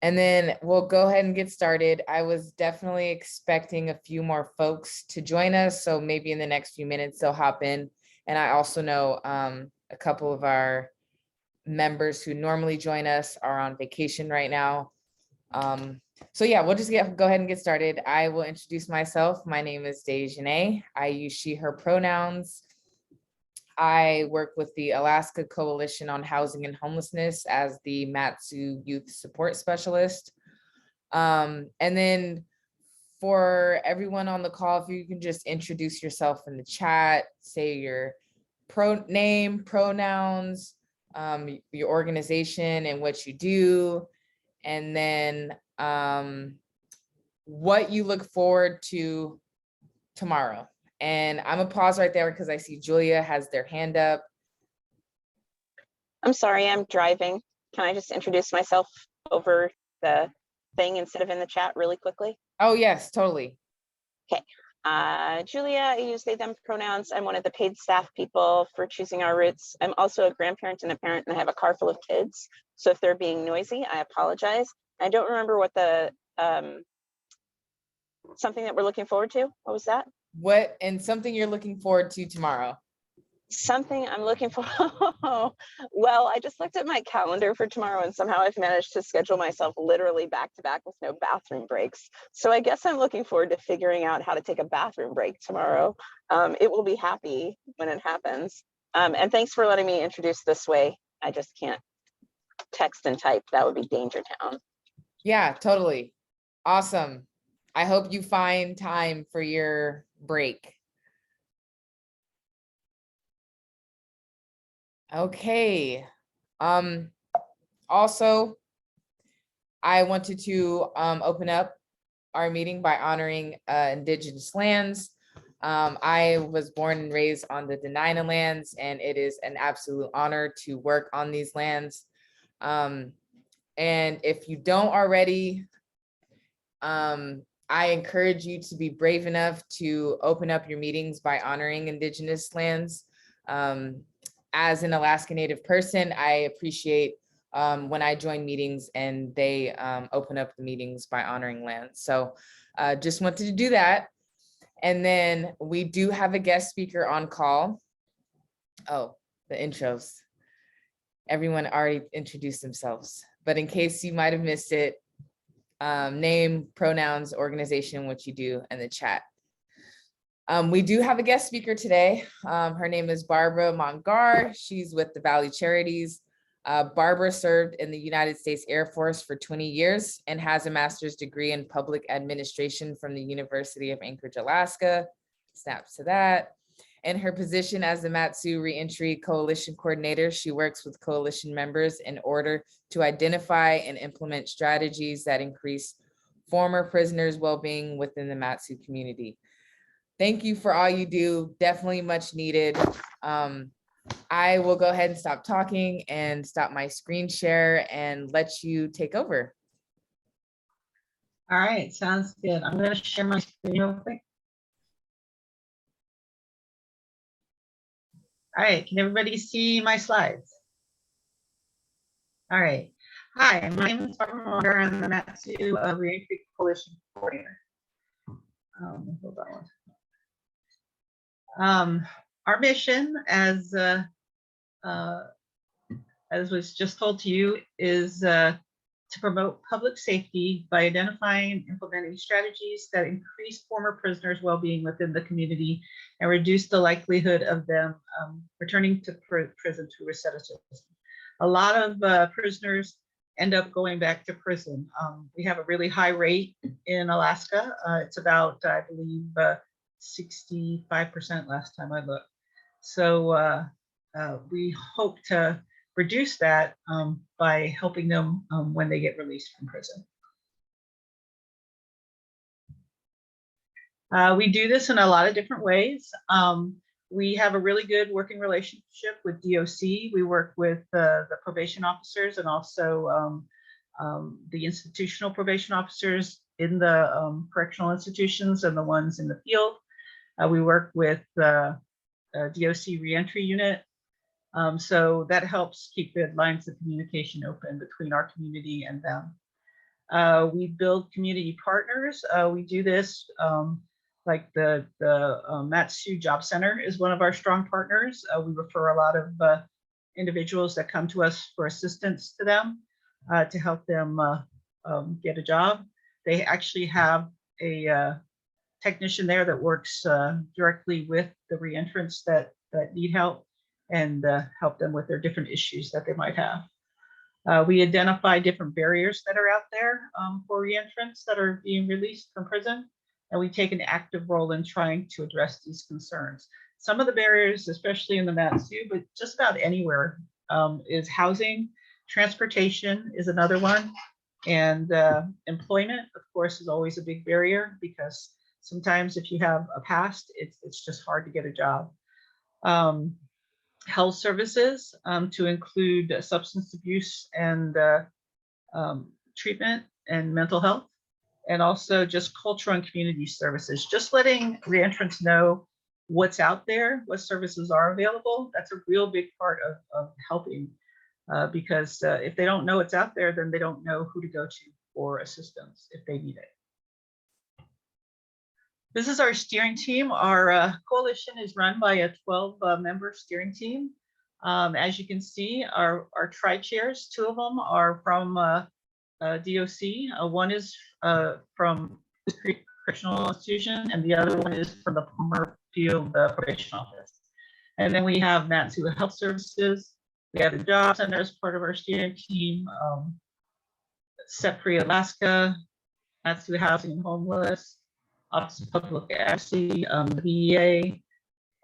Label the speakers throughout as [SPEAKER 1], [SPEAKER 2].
[SPEAKER 1] And then we'll go ahead and get started. I was definitely expecting a few more folks to join us, so maybe in the next few minutes they'll hop in. And I also know a couple of our members who normally join us are on vacation right now. So yeah, we'll just go ahead and get started. I will introduce myself. My name is Dejanae. I use she, her pronouns. I work with the Alaska Coalition on Housing and Homelessness as the Mat-Su Youth Support Specialist. And then for everyone on the call, if you can just introduce yourself in the chat, say your name, pronouns, your organization and what you do, and then what you look forward to tomorrow. And I'm gonna pause right there because I see Julia has their hand up.
[SPEAKER 2] I'm sorry, I'm driving. Can I just introduce myself over the thing instead of in the chat really quickly?
[SPEAKER 1] Oh yes, totally.
[SPEAKER 2] Okay, Julia, I use they, them pronouns. I'm one of the paid staff people for Choosing Our Roots. I'm also a grandparent and a parent, and I have a car full of kids. So if they're being noisy, I apologize. I don't remember what the, something that we're looking forward to. What was that?
[SPEAKER 1] What, and something you're looking forward to tomorrow?
[SPEAKER 2] Something I'm looking for. Well, I just looked at my calendar for tomorrow and somehow I've managed to schedule myself literally back to back with no bathroom breaks. So I guess I'm looking forward to figuring out how to take a bathroom break tomorrow. It will be happy when it happens. And thanks for letting me introduce this way. I just can't text and type. That would be Danger Town.
[SPEAKER 1] Yeah, totally. Awesome. I hope you find time for your break. Okay. Also, I wanted to open up our meeting by honoring Indigenous lands. I was born and raised on the Dena'ina lands, and it is an absolute honor to work on these lands. And if you don't already, I encourage you to be brave enough to open up your meetings by honoring Indigenous lands. As an Alaska Native person, I appreciate when I join meetings and they open up the meetings by honoring land. So just wanted to do that. And then we do have a guest speaker on call. Oh, the intros. Everyone already introduced themselves, but in case you might have missed it, name, pronouns, organization, what you do, and the chat. We do have a guest speaker today. Her name is Barbara Mongar. She's with the Valley Charities. Barbara served in the United States Air Force for 20 years and has a master's degree in public administration from the University of Anchorage, Alaska. Snaps to that. In her position as the Mat-Su Reentry Coalition Coordinator, she works with coalition members in order to identify and implement strategies that increase former prisoners' well-being within the Mat-Su community. Thank you for all you do, definitely much needed. I will go ahead and stop talking and stop my screen share and let you take over.
[SPEAKER 3] All right, sounds good. I'm going to share my screen real quick. All right, can everybody see my slides? All right. Hi, my name is Barbara Mongar. I'm the Mat-Su Reentry Coalition Coordinator. Hold on. Our mission, as was just told to you, is to promote public safety by identifying and implementing strategies that increase former prisoners' well-being within the community and reduce the likelihood of them returning to prison to recidivism. A lot of prisoners end up going back to prison. We have a really high rate in Alaska. It's about, I believe, 65% last time I looked. So we hope to reduce that by helping them when they get released from prison. We do this in a lot of different ways. We have a really good working relationship with DOC. We work with the probation officers and also the institutional probation officers in the correctional institutions and the ones in the field. We work with the DOC reentry unit. So that helps keep good lines of communication open between our community and them. We build community partners. We do this like the Matsu Job Center is one of our strong partners. We refer a lot of individuals that come to us for assistance to them to help them get a job. They actually have a technician there that works directly with the reentrants that need help and help them with their different issues that they might have. We identify different barriers that are out there for reentrants that are being released from prison, and we take an active role in trying to address these concerns. Some of the barriers, especially in the Matsu, but just about anywhere, is housing. Transportation is another one, and employment, of course, is always a big barrier because sometimes if you have a past, it's just hard to get a job. Health services, to include substance abuse and treatment and mental health, and also just cultural and community services. Just letting reentrants know what's out there, what services are available. That's a real big part of helping because if they don't know what's out there, then they don't know who to go to for assistance if they need it. This is our steering team. Our coalition is run by a 12-member steering team. As you can see, our tri-chairs, 2 of them are from DOC. One is from the Correctional Institution, and the other one is from the Palmer Field Probation Office. And then we have Matsu Health Services. We have the Job Center as part of our steering team, Set Free Alaska, Matsu Housing and Homeless, Office of Public Advocacy, the VEA,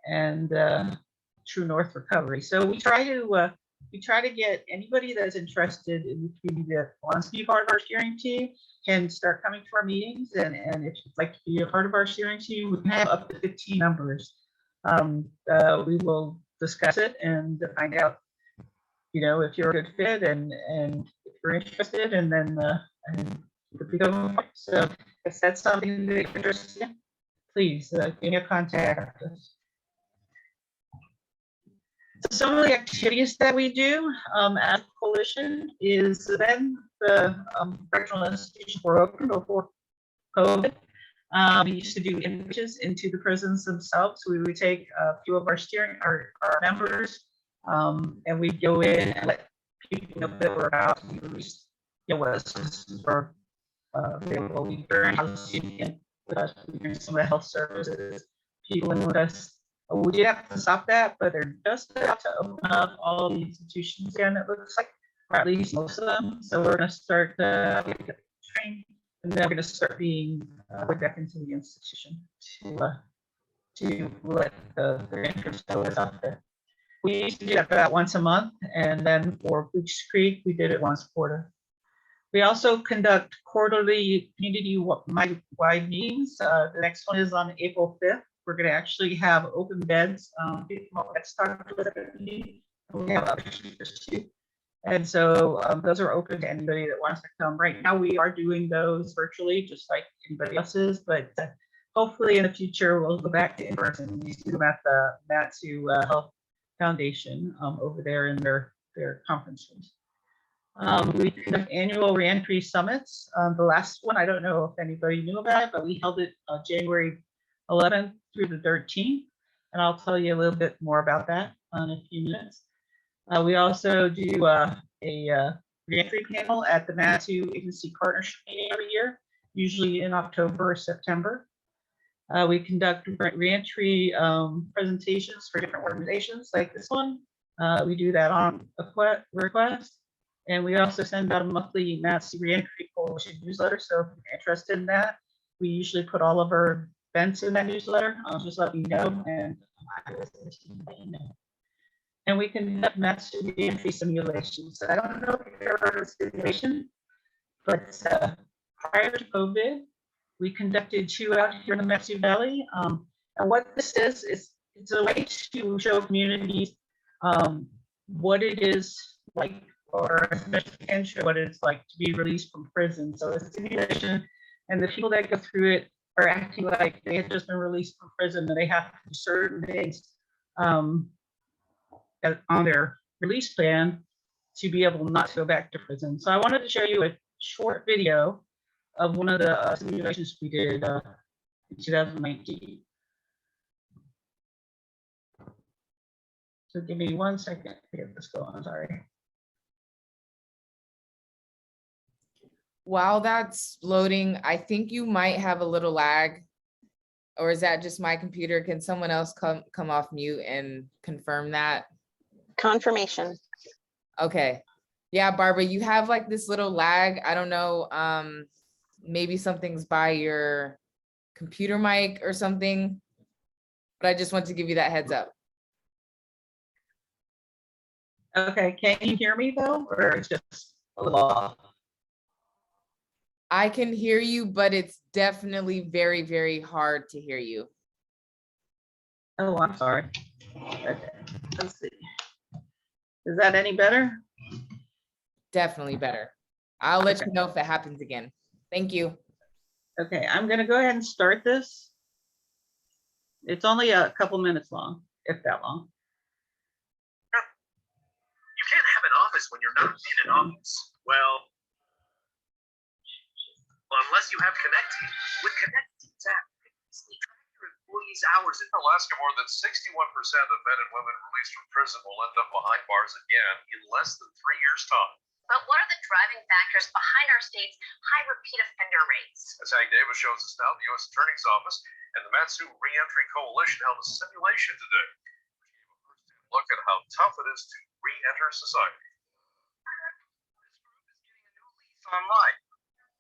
[SPEAKER 3] and True North Recovery. So we try to get anybody that's interested in the community that wants to be part of our steering team can start coming to our meetings. And if you'd like to be a part of our steering team, we can have up to 15 members. We will discuss it and find out, you know, if you're a good fit and if you're interested, and then so if that's something that you're interested in, please give me a contact us. So some of the activities that we do as a coalition is then the correctional institutions were open before COVID. We used to do images into the prisons themselves. We would take a few of our members and we'd go in and let people know that we're about to be released. You know, what services were available. We learn housing with us, we learn some of the health services, people in with us. We did have to stop that, but they're just about to open up all the institutions again, it looks like, or at least most of them. So we're going to start training, and then we're going to start being back into the institution to let their interest know what's out there. We used to do that about once a month, and then for Booch Creek, we did it once a quarter. We also conduct quarterly community-wide meetings. The next one is on April 5th. We're going to actually have open beds. Let's talk about it. We have other speakers too. And so those are open to anybody that wants to come. Right now, we are doing those virtually, just like anybody else is. But hopefully in the future, we'll go back to in-person. We do them at the Matsu Health Foundation over there in their conference rooms. We conduct annual reentry summits. The last one, I don't know if anybody knew about it, but we held it January 11th through the 13th, and I'll tell you a little bit more about that in a few minutes. We also do a reentry panel at the Matsu Agency Partnership meeting every year, usually in October or September. We conduct reentry presentations for different organizations like this one. We do that on a request. And we also send out a monthly Matsu Reentry Coalition newsletter. So if you're interested in that, we usually put all of our events in that newsletter. Just let me know, and we conduct Matsu Reentry simulations. I don't know if you've ever heard of simulation, but prior to COVID, we conducted 2 out here in the Matsu Valley. And what this is it's a way to show communities what it is like, or especially can show what it's like to be released from prison. So it's a simulation, and the people that go through it are acting like they have just been released from prison, and they have to do certain things on their release plan to be able not to go back to prison. So I wanted to show you short video of one of the simulations we did in 2019. So give me 1 second to get this going, sorry.
[SPEAKER 1] While that's loading, I think you might have a little lag. Or is that just my computer? Can someone else come off mute and confirm that?
[SPEAKER 2] Confirmation.
[SPEAKER 1] Okay. Yeah, Barbara, you have like this little lag. I don't know. Maybe something's by your computer mic or something. But I just want to give you that heads up.
[SPEAKER 3] Okay, can you hear me though, or it's just a little off?
[SPEAKER 1] I can hear you, but it's definitely very, very hard to hear you.
[SPEAKER 3] Oh, I'm sorry. Okay, let's see. Is that any better?
[SPEAKER 1] Definitely better. I'll let
[SPEAKER 3] Okay.
[SPEAKER 1] you know if it happens again. Thank you.
[SPEAKER 3] Okay, I'm gonna go ahead and start this. It's only a couple minutes long, if that long.
[SPEAKER 4] You can't have an office when you're not in an office. Well, unless you have Connect Team. With Connect Team's app, you can easily track your employees' hours. In Alaska, more than 61% of men and women released from prison will end up behind bars again in less than 3 years' time.
[SPEAKER 5] But what are the driving factors behind our state's high repeat offender rates?
[SPEAKER 4] As Hank Davis shows us now, the U.S. Attorney's Office and the Matsu Reentry Coalition held a simulation today, which gave a first-hand look at how tough it is to re-enter society. This group is getting a new lease on life.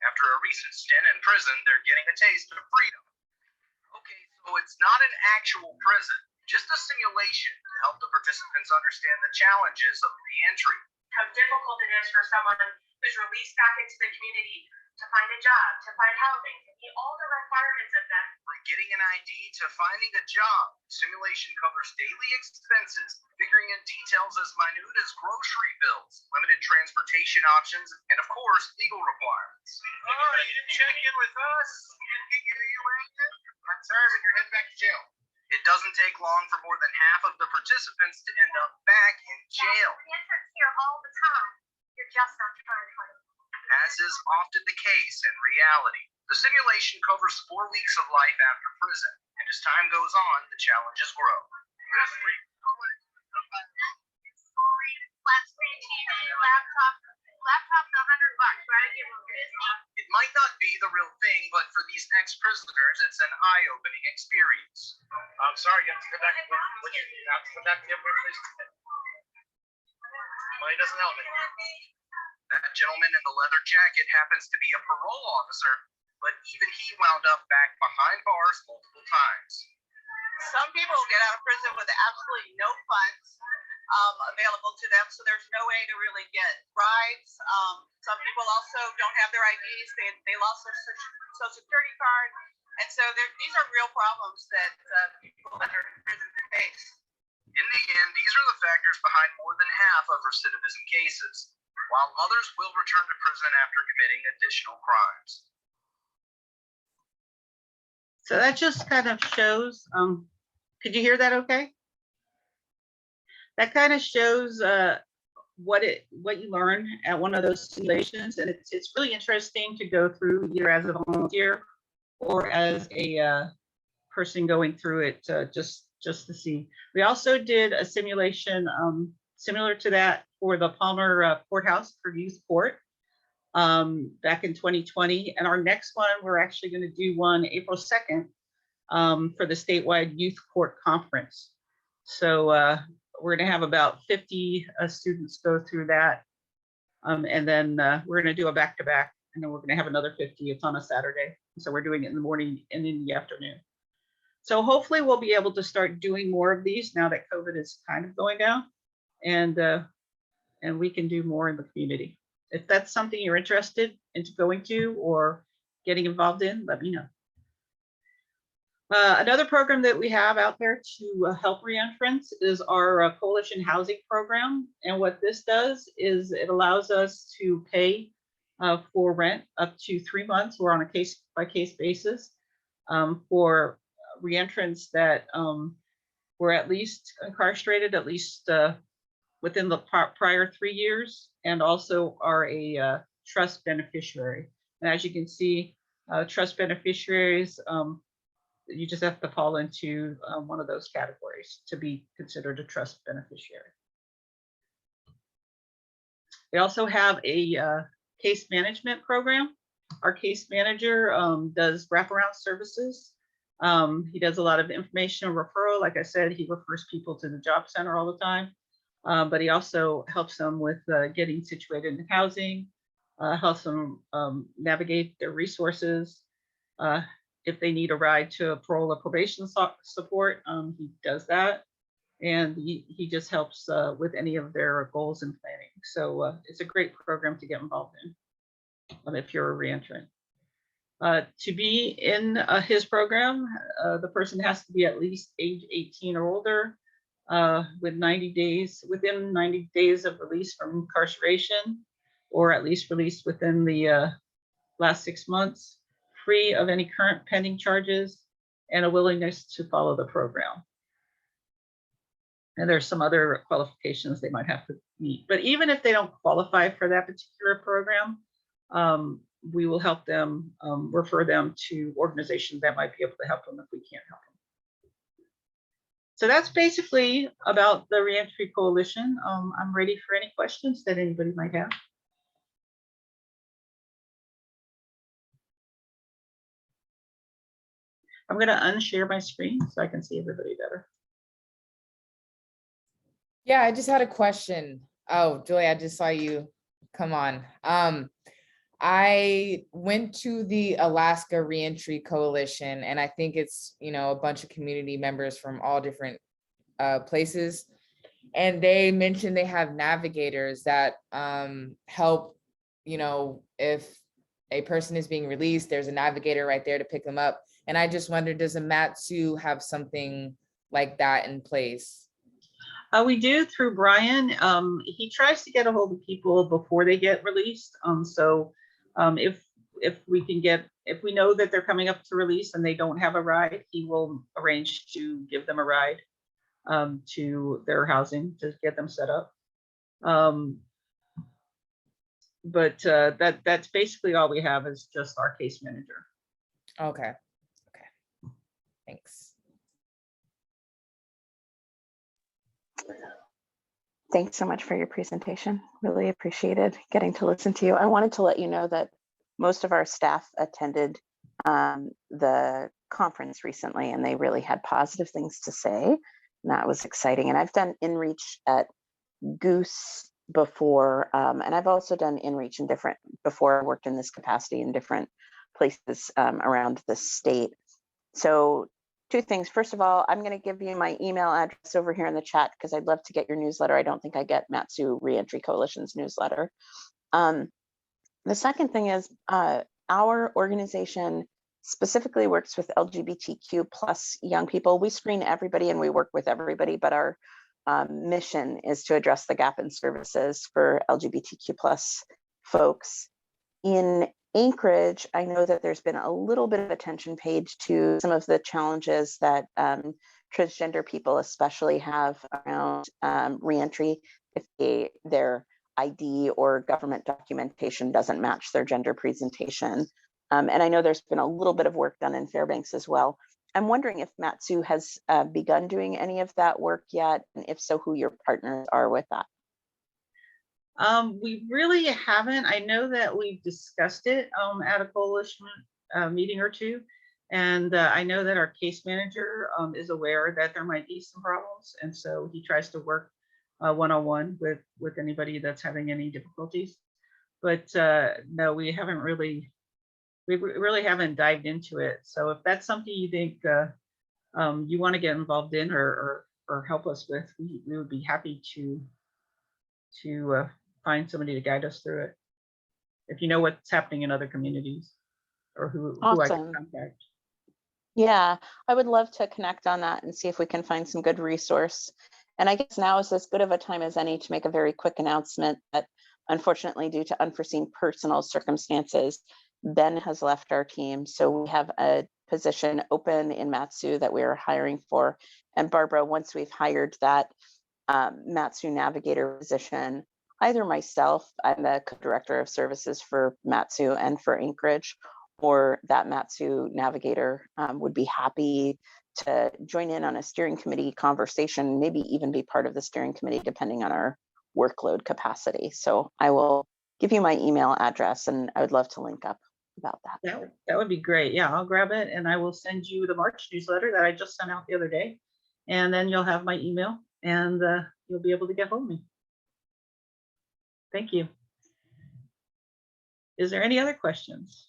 [SPEAKER 4] After a recent stint in prison, they're getting a taste of freedom. Okay, so it's not an actual prison, just a simulation to help the participants understand the challenges of re-entry.
[SPEAKER 5] How difficult it is for someone who's released back into the community to find a job, to find housing, to meet all the requirements of them.
[SPEAKER 4] From getting an ID to finding a job, simulation covers daily expenses, figuring in details as minute as grocery bills, limited transportation options, and of course, legal requirements. Oh, you didn't check in with us? You didn't get your arraignment? I'm sorry, but you're heading back to jail. It doesn't take long for more than half of the participants to end up back in jail.
[SPEAKER 5] We enter here all the time. You're just not trying hard.
[SPEAKER 4] As is often the case in reality, the simulation covers 4 weeks of life after prison, and as time goes on, the challenges grow. This week,
[SPEAKER 5] Flat screen TV, laptop. Laptop's $100, right?
[SPEAKER 4] it might not be the real thing, but for these ex-prisoners, it's an eye-opening experience. I'm sorry, you have to come back. You have to come back to the money doesn't help me. That gentleman in the leather jacket happens to be a parole officer, but even he wound up back behind bars multiple times.
[SPEAKER 6] Some people get out of prison with absolutely no funds available to them, so there's no way to really get rides. Some people also don't have their IDs. They lost their social security card. And so these are real problems that people that are in prison face.
[SPEAKER 4] In the end, these are the factors behind more than half of recidivism cases, while others will return to prison after committing additional crimes.
[SPEAKER 3] So that just kind of shows, could you hear that okay? That kind of shows what you learn at one of those simulations, and it's really interesting to go through either as a volunteer or as a person going through it just to see. We also did a simulation similar to that for the Palmer Courthouse for Youth Court back in 2020, and our next one we're actually going to do one April 2nd for the statewide Youth Court Conference. So we're going to have about 50 students go through that. And then we're going to do a back-to-back, and then we're going to have another 50. It's on a Saturday. So we're doing it in the morning and in the afternoon. So hopefully we'll be able to start doing more of these now that COVID is kind of going down, and we can do more in the community. If that's something you're interested into going to or getting involved in, let me know. Another program that we have out there to help reentrants is our coalition housing program. And what this does is it allows us to pay for rent up to 3 months. We're on a case-by-case basis for reentrants that were at least incarcerated, at least within the prior 3 years, and also are a trust beneficiary. And as you can see, trust beneficiaries, you just have to fall into one of those categories to be considered a trust beneficiary. We also have a case management program. Our case manager does wraparound services. He does a lot of information referral. Like I said, he refers people to the job center all the time, but he also helps them with getting situated in housing, helps them navigate their resources. If they need a ride to a parole or probation support, he does that. And he just helps with any of their goals and planning. So it's a great program to get involved in if you're a reentrant. To be in his program, the person has to be at least age 18 or older, within 90 days of release from incarceration, or at least released within the last 6 months, free of any current pending charges, and a willingness to follow the program. And there's some other qualifications they might have to meet. But even if they don't qualify for that particular program, we will help them, refer them to organizations that might be able to help them if we can't help them. So that's basically about the Reentry Coalition. I'm ready for any questions that anybody might have. I'm going to unshare my screen so I can see everybody better.
[SPEAKER 1] Yeah, I just had a question. Oh, Julie, I just saw you come on. I went to the Alaska Reentry Coalition, and I think it's, you know, a bunch of community members from all different places. And they mentioned they have navigators that help, you know, if a person is being released, there's a navigator right there to pick them up. And I just wondered, does a Mat-Su have something like that in place?
[SPEAKER 3] We do through Brian. He tries to get a hold of people before they get released. If we know that they're coming up to release and they don't have a ride, he will arrange to give them a ride to their housing to get them set up. But that's basically all we have is just our case manager.
[SPEAKER 1] Okay. Okay. Thanks.
[SPEAKER 2] Thanks so much for your presentation. Really appreciated getting to listen to you. I wanted to let you know that most of our staff attended the conference recently, and they really had positive things to say. And that was exciting. And I've done InReach at Goose before, and I've also done InReach before I worked in this capacity in different places around the state. So 2 things. First of all, I'm going to give you my email address over here in the chat because I'd love to get your newsletter. I don't think I get Mat-Su Reentry Coalition's newsletter. The second thing is our organization specifically works with LGBTQ plus young people. We screen everybody and we work with everybody, but our mission is to address the gap in services for LGBTQ plus folks. In Anchorage, I know that there's been a little bit of attention paid to some of the challenges that transgender people especially have around reentry if their ID or government documentation doesn't match their gender presentation. And I know there's been a little bit of work done in Fairbanks as well. I'm wondering if Mat-Su has begun doing any of that work yet, and if so, who your partners are with that.
[SPEAKER 3] We really haven't. I know that we've discussed it at a coalition meeting or two. And I know that our case manager is aware that there might be some problems. And so he tries to work one-on-one with anybody that's having any difficulties. But no, we really haven't dived into it. So if that's something you think you want to get involved in or help us with, we would be happy to find somebody to guide us through it. If you know what's happening in other communities or who I can contact.
[SPEAKER 2] Yeah, I would love to connect on that and see if we can find some good resource. And I guess now is as good of a time as any to make a very quick announcement that unfortunately, due to unforeseen personal circumstances, Ben has left our team. So we have a position open in Mat-Su that we are hiring for. And Barbara, once we've hired that Mat-Su navigator position, either myself, I'm the co-director of services for Matsu and for Anchorage, or that Matsu navigator would be happy to join in on a steering committee conversation, maybe even be part of the steering committee, depending on our workload capacity. So I will give you my email address, and I would love to link up about that.
[SPEAKER 3] That would be great. Yeah, I'll grab it and I will send you the March newsletter that I just sent out the other day. And then you'll have my email and you'll be able to get hold of me. Thank you. Is there any other questions?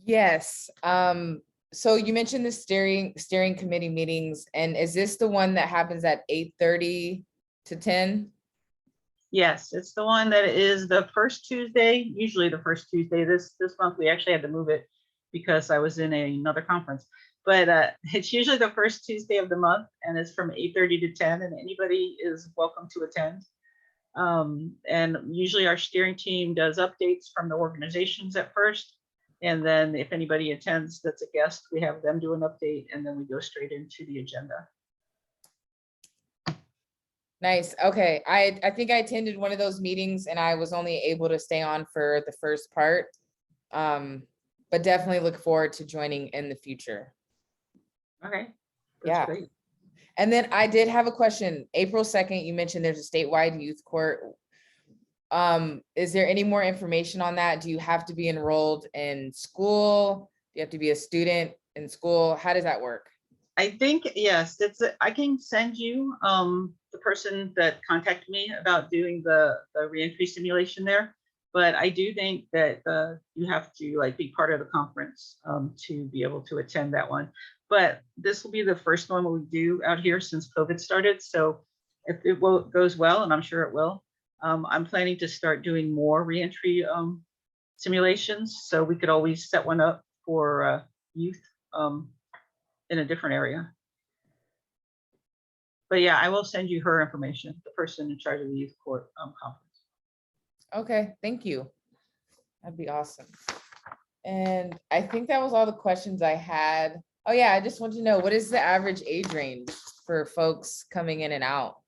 [SPEAKER 1] Yes. So you mentioned the steering committee meetings, and is this the one that happens at 8:30 to 10?
[SPEAKER 3] Yes, it's the one that is the first Tuesday, usually the first Tuesday. This month we actually had to move it because I was in another conference. But it's usually the first Tuesday of the month, and it's from 8:30 to 10, and anybody is welcome to attend. And usually our steering team does updates from the organizations at first. And then if anybody attends that's a guest, we have them do an update, and then we go straight into the agenda.
[SPEAKER 1] Nice. Okay. I think I attended one of those meetings and I was only able to stay on for the first part. But definitely look forward to joining in the future.
[SPEAKER 3] Okay.
[SPEAKER 1] Yeah.
[SPEAKER 3] Great.
[SPEAKER 1] And then I did have a question. April 2nd, you mentioned there's a statewide youth court. Is there any more information on that? Do you have to be enrolled in school? Do you have to be a student in school? How does that work?
[SPEAKER 3] I think, yes, I can send you the person that contacted me about doing the reentry simulation there. But I do think that you have to be part of the conference to be able to attend that one. But this will be the first one we do out here since COVID started. So if it goes well, and I'm sure it will, I'm planning to start doing more reentry simulations. So we could always set one up for youth in a different area. But yeah, I will send you her information, the person in charge of the youth court conference.
[SPEAKER 1] Okay, thank you. That'd be awesome. And I think that was all the questions I had. Oh yeah, I just want to know, what is the average age range for folks coming in and out?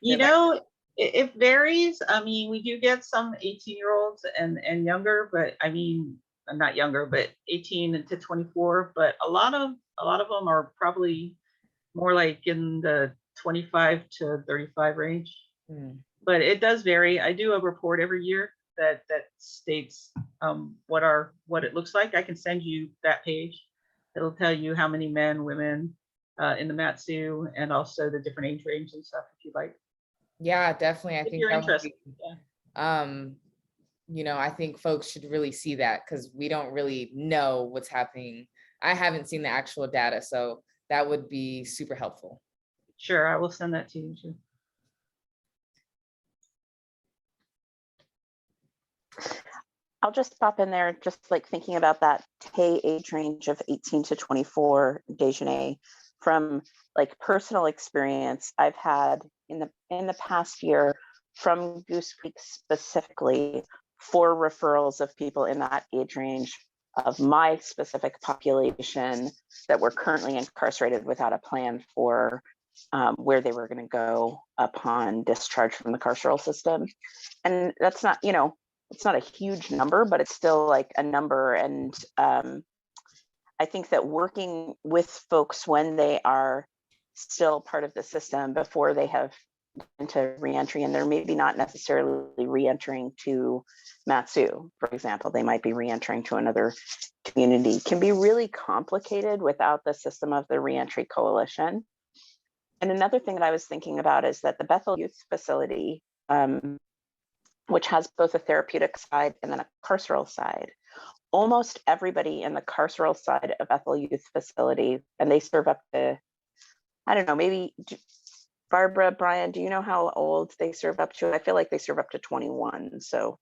[SPEAKER 3] You know, it varies. I mean, we do get some 18-year-olds and younger, but I mean, not younger, but 18 to 24. But a lot of them are probably more like in the 25 to 35 range. But it does vary. I do a report every year that states what it looks like. I can send you that page. It'll tell you how many men, women in the Matsu, and also the different age range and stuff if you'd like.
[SPEAKER 1] Yeah, definitely. I
[SPEAKER 3] If
[SPEAKER 1] think
[SPEAKER 3] you're
[SPEAKER 1] that would
[SPEAKER 3] interested.
[SPEAKER 1] be,
[SPEAKER 3] Yeah.
[SPEAKER 1] you know, I think folks should really see that because we don't really know what's happening. I haven't seen the actual data, so that would be super helpful.
[SPEAKER 3] Sure, I will send that to you too.
[SPEAKER 2] I'll just pop in there, just thinking about that age range of 18 to 24, Dejanay, from personal experience I've had in the past year from Goose Creek specifically, 4 referrals of people in that age range of my specific population that were currently incarcerated without a plan for where they were going to go upon discharge from the carceral system. And that's not, it's not a huge number, but it's still a number. And I think that working with folks when they are still part of the system before they have into reentry, and they're maybe not necessarily reentering to Matsu, for example, they might be reentering to another community, can be really complicated without the system of the Reentry Coalition. And another thing that I was thinking about is that the Bethel Youth Facility, which has both a therapeutic side and then a carceral side, almost everybody in the carceral side of Bethel Youth Facility, and they serve up to, I don't know, maybe Barbara, Brian, do you know how old they serve up to? I feel like they serve up to 21. So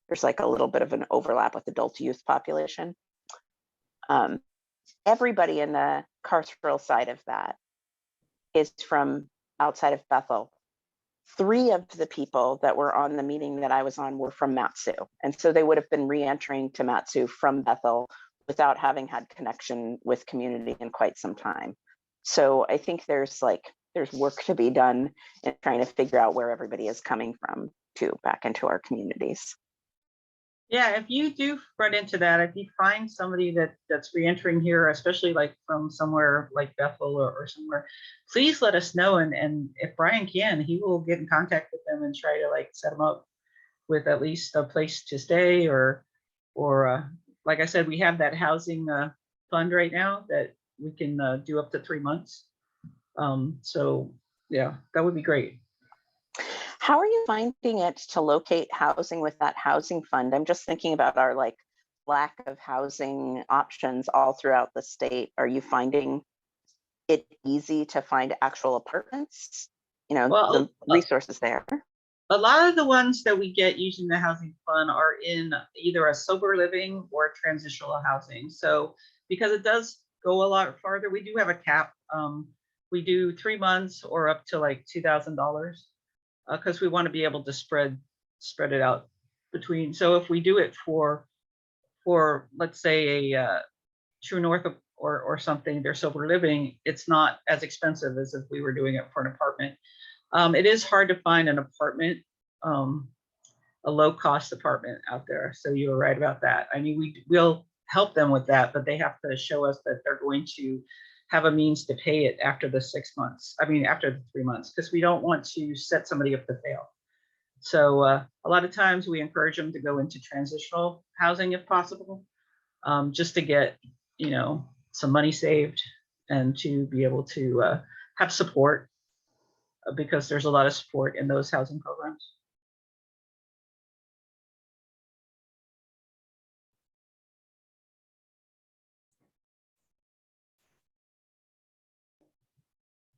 [SPEAKER 2] there's a little bit of an overlap with adult youth population. Everybody in the carceral side of that is from outside of Bethel. 3 of the people that were on the meeting that I was on were from Matsu. And so they would have been re-entering to Matsu from Bethel without having had connection with community in quite some time. So I think there's there's work to be done in trying to figure out where everybody is coming from too, back into our communities.
[SPEAKER 3] Yeah, if you do run into that, if you find somebody that's reentering here, especially like from somewhere like Bethel or somewhere, please let us know. And if Brian can, he will get in contact with them and try to like set them up with at least a place to stay, or like I said, we have that housing fund right now that we can do up to 3 months. So yeah, that would be great.
[SPEAKER 2] How are you finding it to locate housing with that housing fund? I'm just thinking about our like lack of housing options all throughout the state. Are you finding it easy to find actual apartments? You know,
[SPEAKER 3] Well,
[SPEAKER 2] the resources there.
[SPEAKER 3] a lot of the ones that we get using the housing fund are in either a sober living or transitional housing. So because it does go a lot farther, we do have a cap. We do 3 months or up to like $2,000 because we want to be able to spread it out between. So if we do it for let's say a True North or something, they're sober living, it's not as expensive as if we were doing it for an apartment. It is hard to find an apartment, a low cost apartment out there. So you were right about that. I mean, we'll help them with that, but they have to show us that they're going to have a means to pay it after the 6 months. I mean, after the 3 months, because we don't want to set somebody up to fail. So a lot of times we encourage them to go into transitional housing if possible, just to get, you know, some money saved and to be able to have support, because there's a lot of support in those housing programs.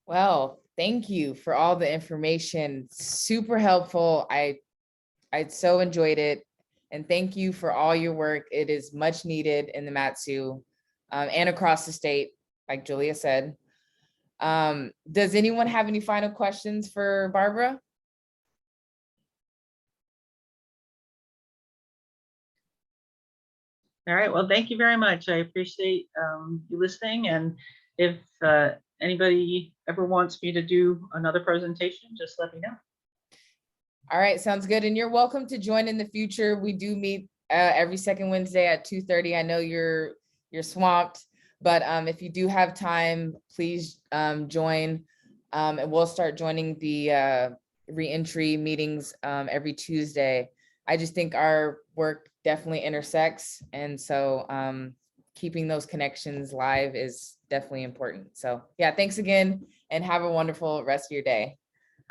[SPEAKER 1] Well, thank you for all the information. Super helpful. I so enjoyed it. And thank you for all your work. It is much needed in the Mat-Su and across the state, like Julia said. Does anyone have any final questions for Barbara?
[SPEAKER 3] All right, well, thank you very much. I appreciate you listening. And if anybody ever wants me to do another presentation, just let me know.
[SPEAKER 1] All right, sounds good. And you're welcome to join in the future. We do meet every second Wednesday at 2:30. I know you're swamped, but if you do have time, please join. And we'll start joining the reentry meetings every Tuesday. I just think our work definitely intersects. And so keeping those connections live is definitely important. So yeah, thanks again and have a wonderful rest of your day.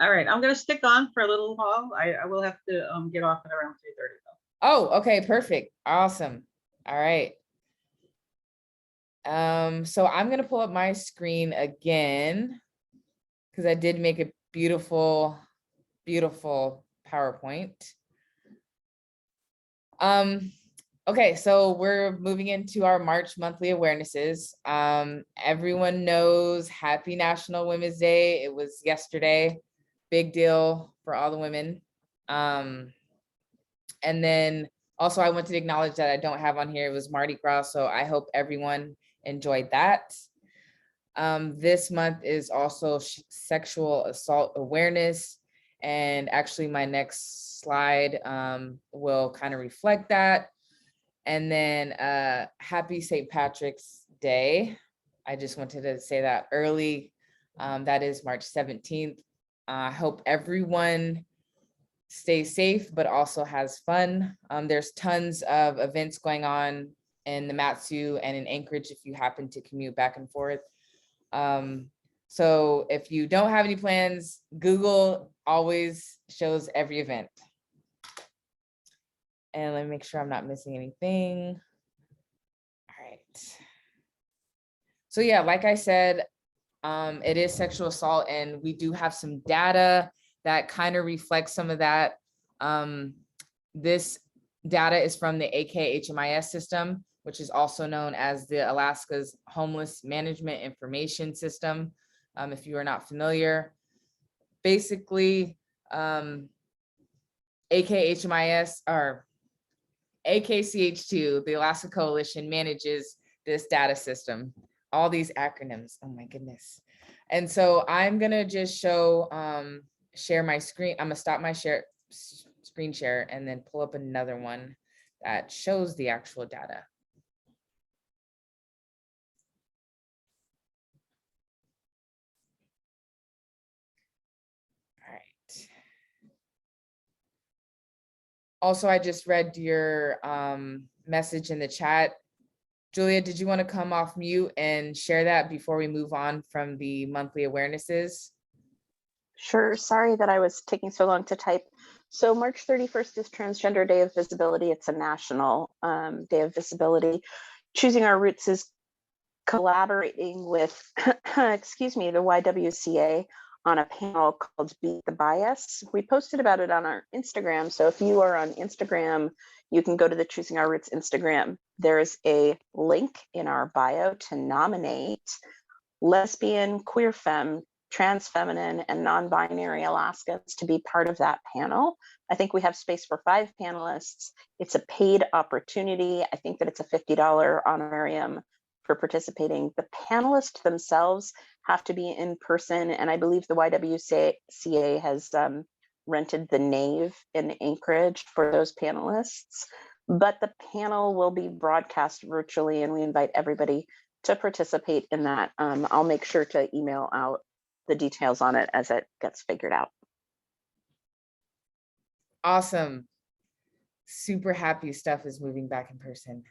[SPEAKER 3] All right, I'm going to stick on for a little while. I will have to get off at around 3:30 though.
[SPEAKER 1] Oh, okay, perfect. Awesome. All right. So I'm gonna pull up my screen again because I did make a beautiful, beautiful PowerPoint. Okay, so we're moving into our March monthly awarenesses. Everyone knows Happy National Women's Day. It was yesterday. Big deal for all the women. And then also I wanted to acknowledge that I don't have on here, it was Mardi Gras, so I hope everyone enjoyed that. This month is also sexual assault awareness, and actually my next slide will kind of reflect that. And then happy St. Patrick's Day. I just wanted to say that early. That is March 17th. I hope everyone stays safe, but also has fun. There's tons of events going on in the Mat-Su and in Anchorage if you happen to commute back and forth. So if you don't have any plans, Google always shows every event. And let me make sure I'm not missing anything. All right. So yeah, like I said, it is sexual assault, and we do have some data that kind of reflects some of that. This data is from the AKHMIS system, which is also known as the Alaska's Homeless Management Information System. If you are not familiar, basically AKHMIS or AKCH2, the Alaska Coalition, manages this data system. All these acronyms, oh my goodness. And so I'm gonna just show, share my screen. I'm gonna stop my screen share and then pull up another one that shows the actual data. All right. Also, I just read your message in the chat. Julia, did you want to come off mute and share that before we move on from the monthly awarenesses?
[SPEAKER 2] Sure. Sorry that I was taking so long to type. So March 31st is Transgender Day of Visibility. It's a national day of visibility. Choosing Our Roots is collaborating with, excuse me, the YWCA on a panel called Beat the Bias. We posted about it on our Instagram. So if you are on Instagram, you can go to the Choosing Our Roots Instagram. There's a link in our bio to nominate lesbian, queer femme, trans feminine, and non-binary Alaskans to be part of that panel. I think we have space for 5 panelists. It's a paid opportunity. I think that it's a $50 honorarium for participating. The panelists themselves have to be in person, and I believe the YWCA has rented the Nave in Anchorage for those panelists. But the panel will be broadcast virtually, and we invite everybody to participate in that. I'll make sure to email out the details on it as it gets figured out.
[SPEAKER 1] Awesome. Super happy stuff is moving back in person.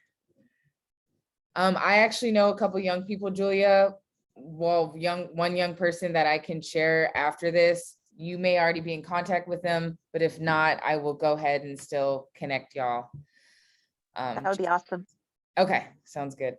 [SPEAKER 1] I actually know a couple young people, Julia. Well, one young person that I can share after this. You may already be in contact with them, but if not, I will go ahead and still connect y'all.
[SPEAKER 2] That would be awesome.
[SPEAKER 1] Okay, sounds good.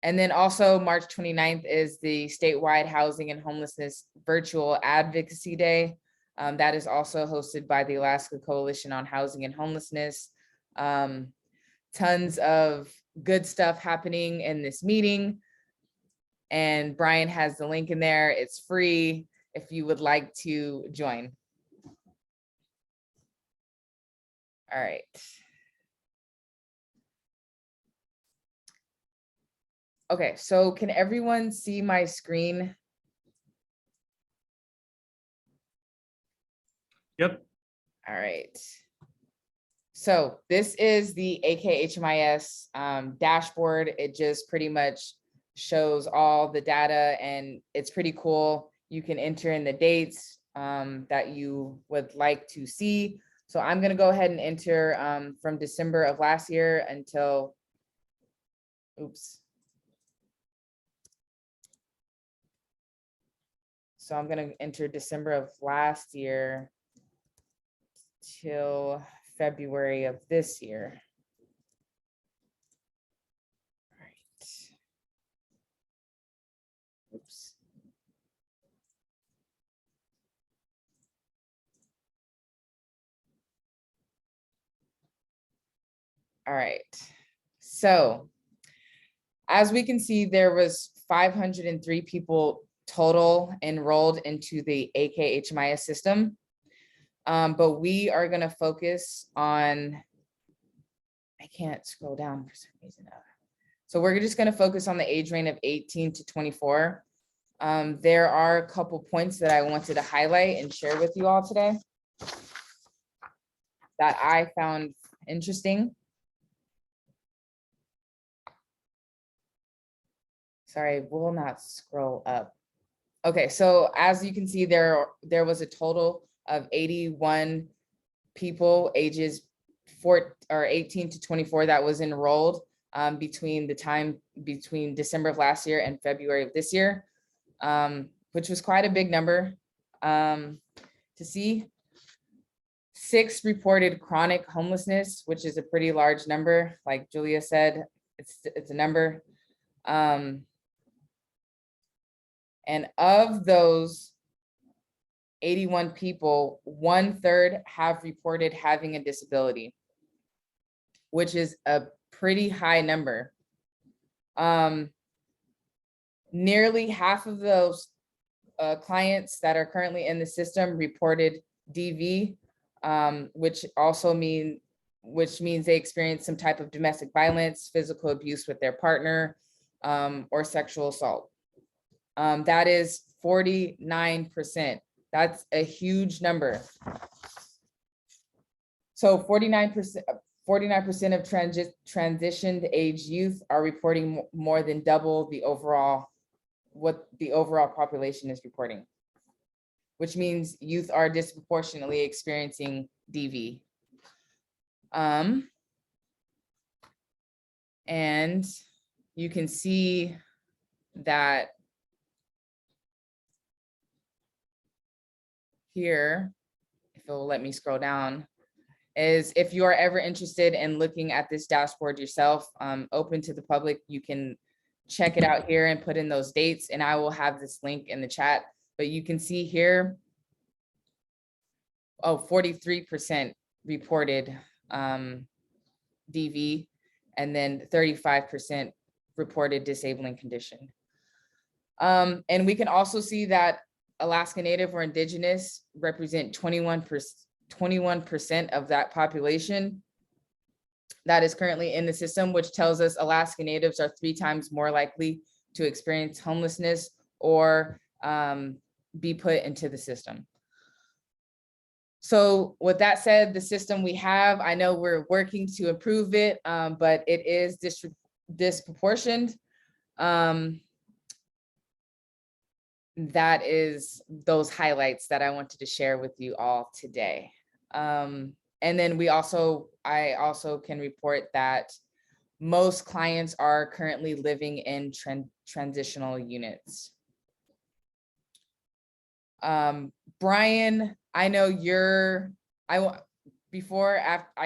[SPEAKER 1] And then also March 29th is the statewide Housing and Homelessness Virtual Advocacy Day. That is also hosted by the Alaska Coalition on Housing and Homelessness. Tons of good stuff happening in this meeting. And Brian has the link in there. It's free if you would like to join. All right. Okay, so can everyone see my screen?
[SPEAKER 7] Yep.
[SPEAKER 1] All right. So this is the AKHMIS dashboard. It just pretty much shows all the data and it's pretty cool. You can enter in the dates that you would like to see. So I'm gonna go ahead and enter from December of last year until, oops. So I'm gonna enter December of last year till February of this year. All right. Oops. All right. So as we can see, there was 503 people total enrolled into the AKHMIS system. But we are going to focus on, I can't scroll down for some reason. So we're just going to focus on the age range of 18 to 24. There are a couple points that I wanted to highlight and share with you all today that I found interesting. Sorry, will not scroll up. Okay, so as you can see, there was a total of 81 people ages 18 to 24 that was enrolled between December of last year and February of this year, which was quite a big number to see. 6 reported chronic homelessness, which is a pretty large number. Like Julia said, it's a number. And of those 81 people, 1/3 have reported having a disability, which is a pretty high number. Nearly half of those clients that are currently in the system reported DV, which means they experienced some type of domestic violence, physical abuse with their partner, or sexual assault. That is 49%. That's a huge number. So 49% of transitioned age youth are reporting more than double the overall, what the overall population is reporting, which means youth are disproportionately experiencing DV. And you can see that here, if it will let me scroll down, is if you are ever interested in looking at this dashboard yourself, open to the public, you can check it out here and put in those dates, and I will have this link in the chat. But you can see here, 43% reported DV, and then 35% reported disabling condition. And we can also see that Alaska Native or Indigenous represent 21% of that population that is currently in the system, which tells us Alaska Natives are 3 times more likely to experience homelessness or be put into the system. So with that said, the system we have, I know we're working to improve it, but it is disproportioned. That is those highlights that I wanted to share with you all today. And then I also can report that most clients are currently living in transitional units. Brian, I know I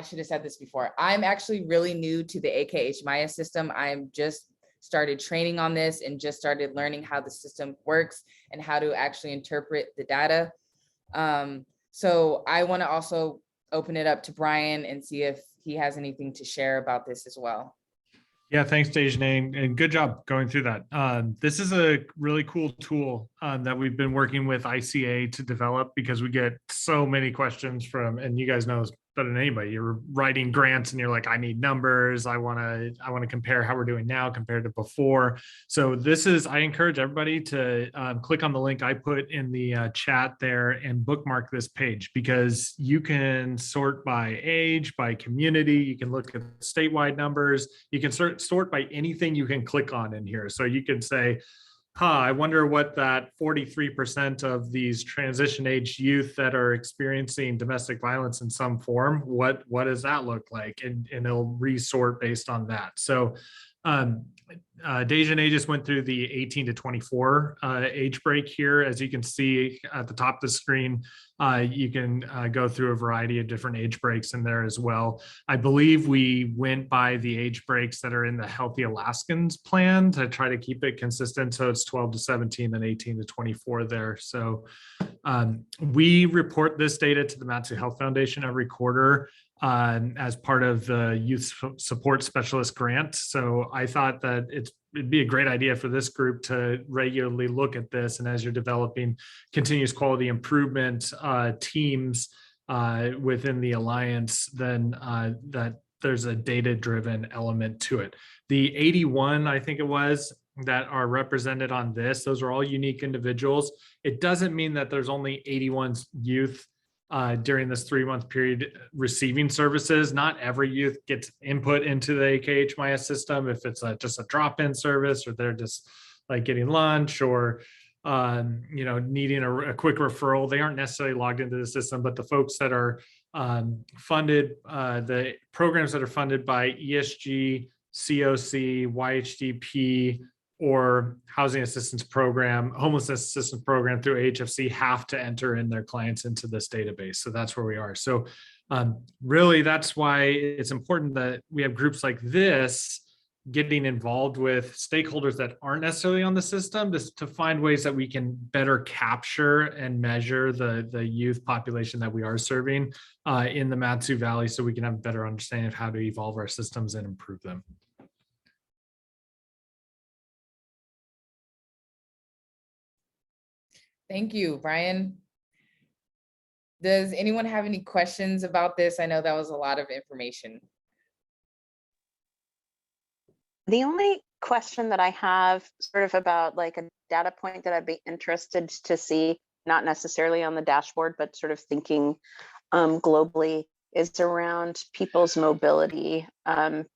[SPEAKER 1] should have said this before. I'm actually really new to the AKH Maya system. I'm just started training on this and just started learning how the system works and how to actually interpret the data. So I want to also open it up to Brian and see if he has anything to share about this as well.
[SPEAKER 7] Yeah, thanks, Dejanay, and good job going through that. This is a really cool tool that we've been working with ICA to develop, because we get so many questions from, and you guys know this better than anybody, you're writing grants and you're like, I need numbers. I want to compare how we're doing now compared to before. So I encourage everybody to click on the link I put in the chat there and bookmark this page, because you can sort by age, by community. You can look at statewide numbers. You can sort by anything you can click on in here. So you can say, I wonder what that 43% of these transition age youth that are experiencing domestic violence in some form, what does that look like? And it'll resort based on that. So Dejanay just went through the 18 to 24 age break here. As you can see at the top of the screen, you can go through a variety of different age breaks in there as well. I believe we went by the age breaks that are in the Healthy Alaskans plan to try to keep it consistent. So it's 12 to 17 and 18 to 24 there. So we report this data to the Mat-Su Health Foundation every quarter as part of the Youth Support Specialist grant. So I thought that it'd be a great idea for this group to regularly look at this. And as you're developing continuous quality improvement teams within the Alliance, then that there's a data-driven element to it. The 81, I think it was, that are represented on this, those are all unique individuals. It doesn't mean that there's only 81 youth during this 3-month period receiving services. Not every youth gets input into the AKH Maya system. If it's just a drop-in service, or they're just like getting lunch, or needing a quick referral, they aren't necessarily logged into the system. But the folks that are funded, the programs that are funded by ESG, COC, YHDP, or housing assistance program, homelessness assistance program through HFC, have to enter in their clients into this database. So that's where we are. So really, that's why it's important that we have groups like this getting involved with stakeholders that aren't necessarily on the system, to find ways that we can better capture and measure the youth population that we are serving in the Mat-Su Valley, so we can have a better understanding of how to evolve our systems and improve them.
[SPEAKER 1] Thank you, Brian. Does anyone have any questions about this? I know that was a lot of information.
[SPEAKER 2] The only question that I have sort of about like a data point that I'd be interested to see, not necessarily on the dashboard, but sort of thinking globally, is around people's mobility.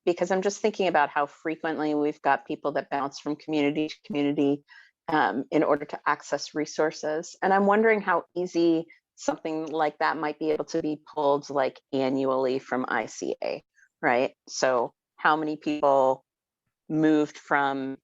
[SPEAKER 2] Because I'm just thinking about how frequently we've got people that bounce from community to community in order to access resources. And I'm wondering how easy something like that might be able to be pulled like annually from ICA, right? So how many people moved from,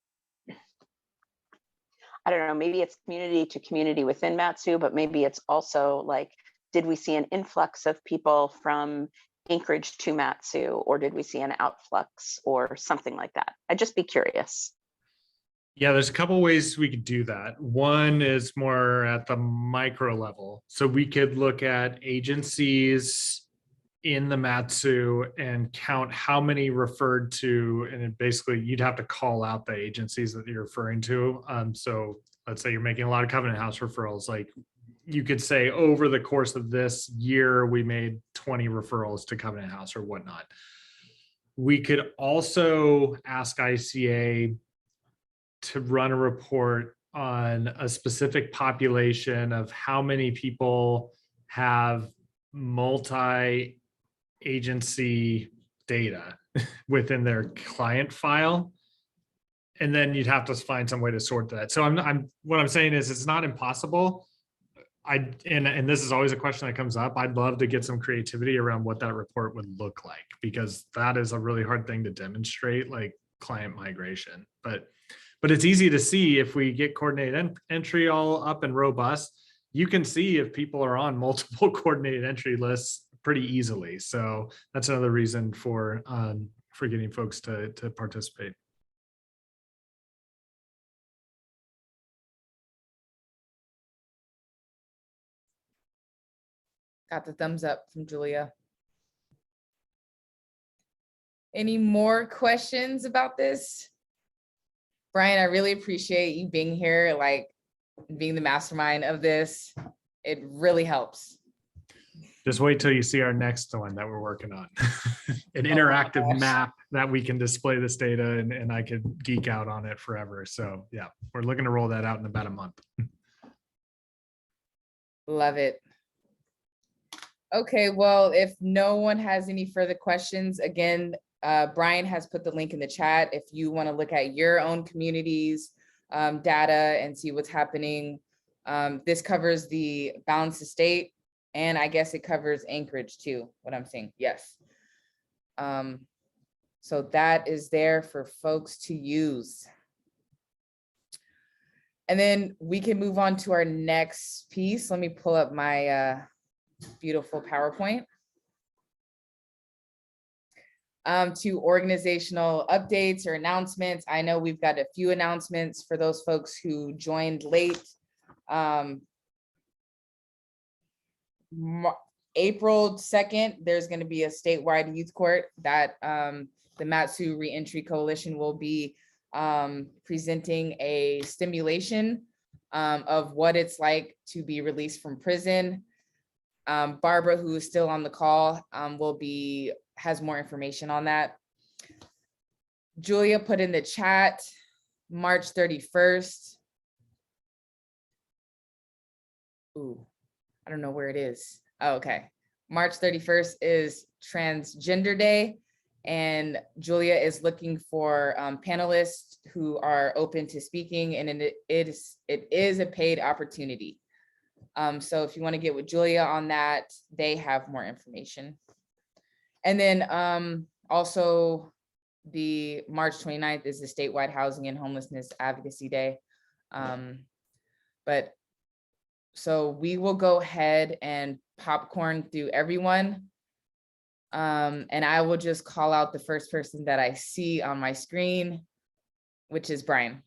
[SPEAKER 2] I don't know, maybe it's community to community within Mat-Su, but maybe it's also like, did we see an influx of people from Anchorage to Mat-Su, or did we see an outflux or something like that? I'd just be curious.
[SPEAKER 7] Yeah, there's a couple ways we could do that. One is more at the micro level. So we could look at agencies in the Mat-Su and count how many referred to, and it basically you'd have to call out the agencies that you're referring to. So let's say you're making a lot of Covenant House referrals, like you could say over the course of this year, we made 20 referrals to Covenant House or whatnot. We could also ask ICA to run a report on a specific population of how many people have multi-agency data within their client file. And then you'd have to find some way to sort that. So what I'm saying is it's not impossible. And this is always a question that comes up. I'd love to get some creativity around what that report would look like, because that is a really hard thing to demonstrate, like client migration. But it's easy to see if we get coordinated entry all up and robust. You can see if people are on multiple coordinated entry lists pretty easily. So that's another reason for getting folks to participate.
[SPEAKER 1] Got the thumbs up from Julia. Any more questions about this? Brian, I really appreciate you being here, like being the mastermind of this. It really helps.
[SPEAKER 7] Just wait till you see our next one that we're working on. An interactive map that we can display this data, and I could geek out on it forever. So yeah, we're looking to roll that out in about a month.
[SPEAKER 1] Love it. Okay, well, if no one has any further questions, again, Brian has put the link in the chat. If you want to look at your own community's data and see what's happening, this covers the balanced estate, and I guess it covers Anchorage too, what I'm saying, yes. So that is there for folks to use. And then we can move on to our next piece. Let me pull up my beautiful PowerPoint. To organizational updates or announcements. I know we've got a few announcements for those folks who joined late. April 2nd, there's going to be a statewide youth court that the Mat-Su Reentry Coalition will be presenting a stimulation of what it's like to be released from prison. Barbara, who is still on the call, has more information on that. Julia put in the chat, March 31st. Ooh, I don't know where it is. Oh, okay. March 31st is Transgender Day, and Julia is looking for panelists who are open to speaking, and it is a paid opportunity. So if you want to get with Julia on that, they have more information. And then also the March 29th is the statewide Housing and Homelessness Advocacy Day. But so we will go ahead and popcorn through everyone. And I will just call out the first person that I see on my screen, which is Brian.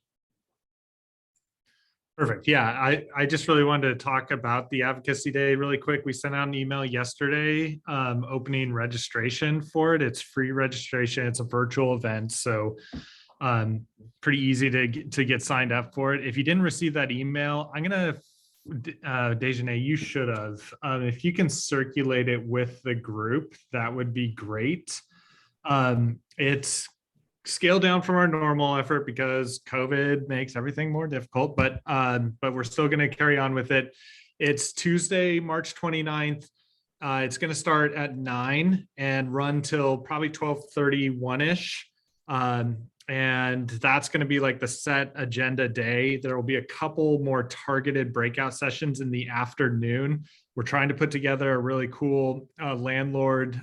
[SPEAKER 7] Perfect. Yeah, I just really wanted to talk about the Advocacy Day really quick. We sent out an email yesterday opening registration for it. It's free registration. It's a virtual event, so pretty easy to get signed up for it. If you didn't receive that email, I'm gonna, Dejanay, you should have. If you can circulate it with the group, that would be great. It's scale down from our normal effort because COVID makes everything more difficult, but we're still going to carry on with it. It's Tuesday, March 29th. It's going to start at 9 and run till probably 12:31-ish. And that's going to be like the set agenda day. There will be a couple more targeted breakout sessions in the afternoon. We're trying to put together a really cool landlord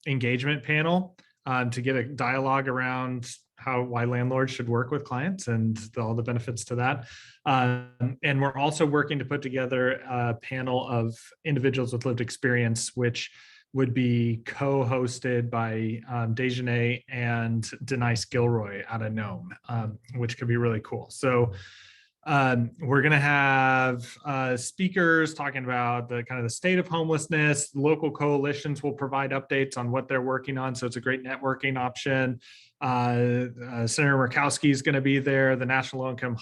[SPEAKER 7] engagement panel to get a dialogue around why landlords should work with clients and all the benefits to that. And we're also working to put together a panel of individuals with lived experience, which would be co-hosted by Dejanay and Denise Gilroy out of Nome, which could be really cool. So we're going to have speakers talking about the kind of the state of homelessness. Local coalitions will provide updates on what they're working on. So it's a great networking option. Senator Murkowski is going to be there. The National Low Income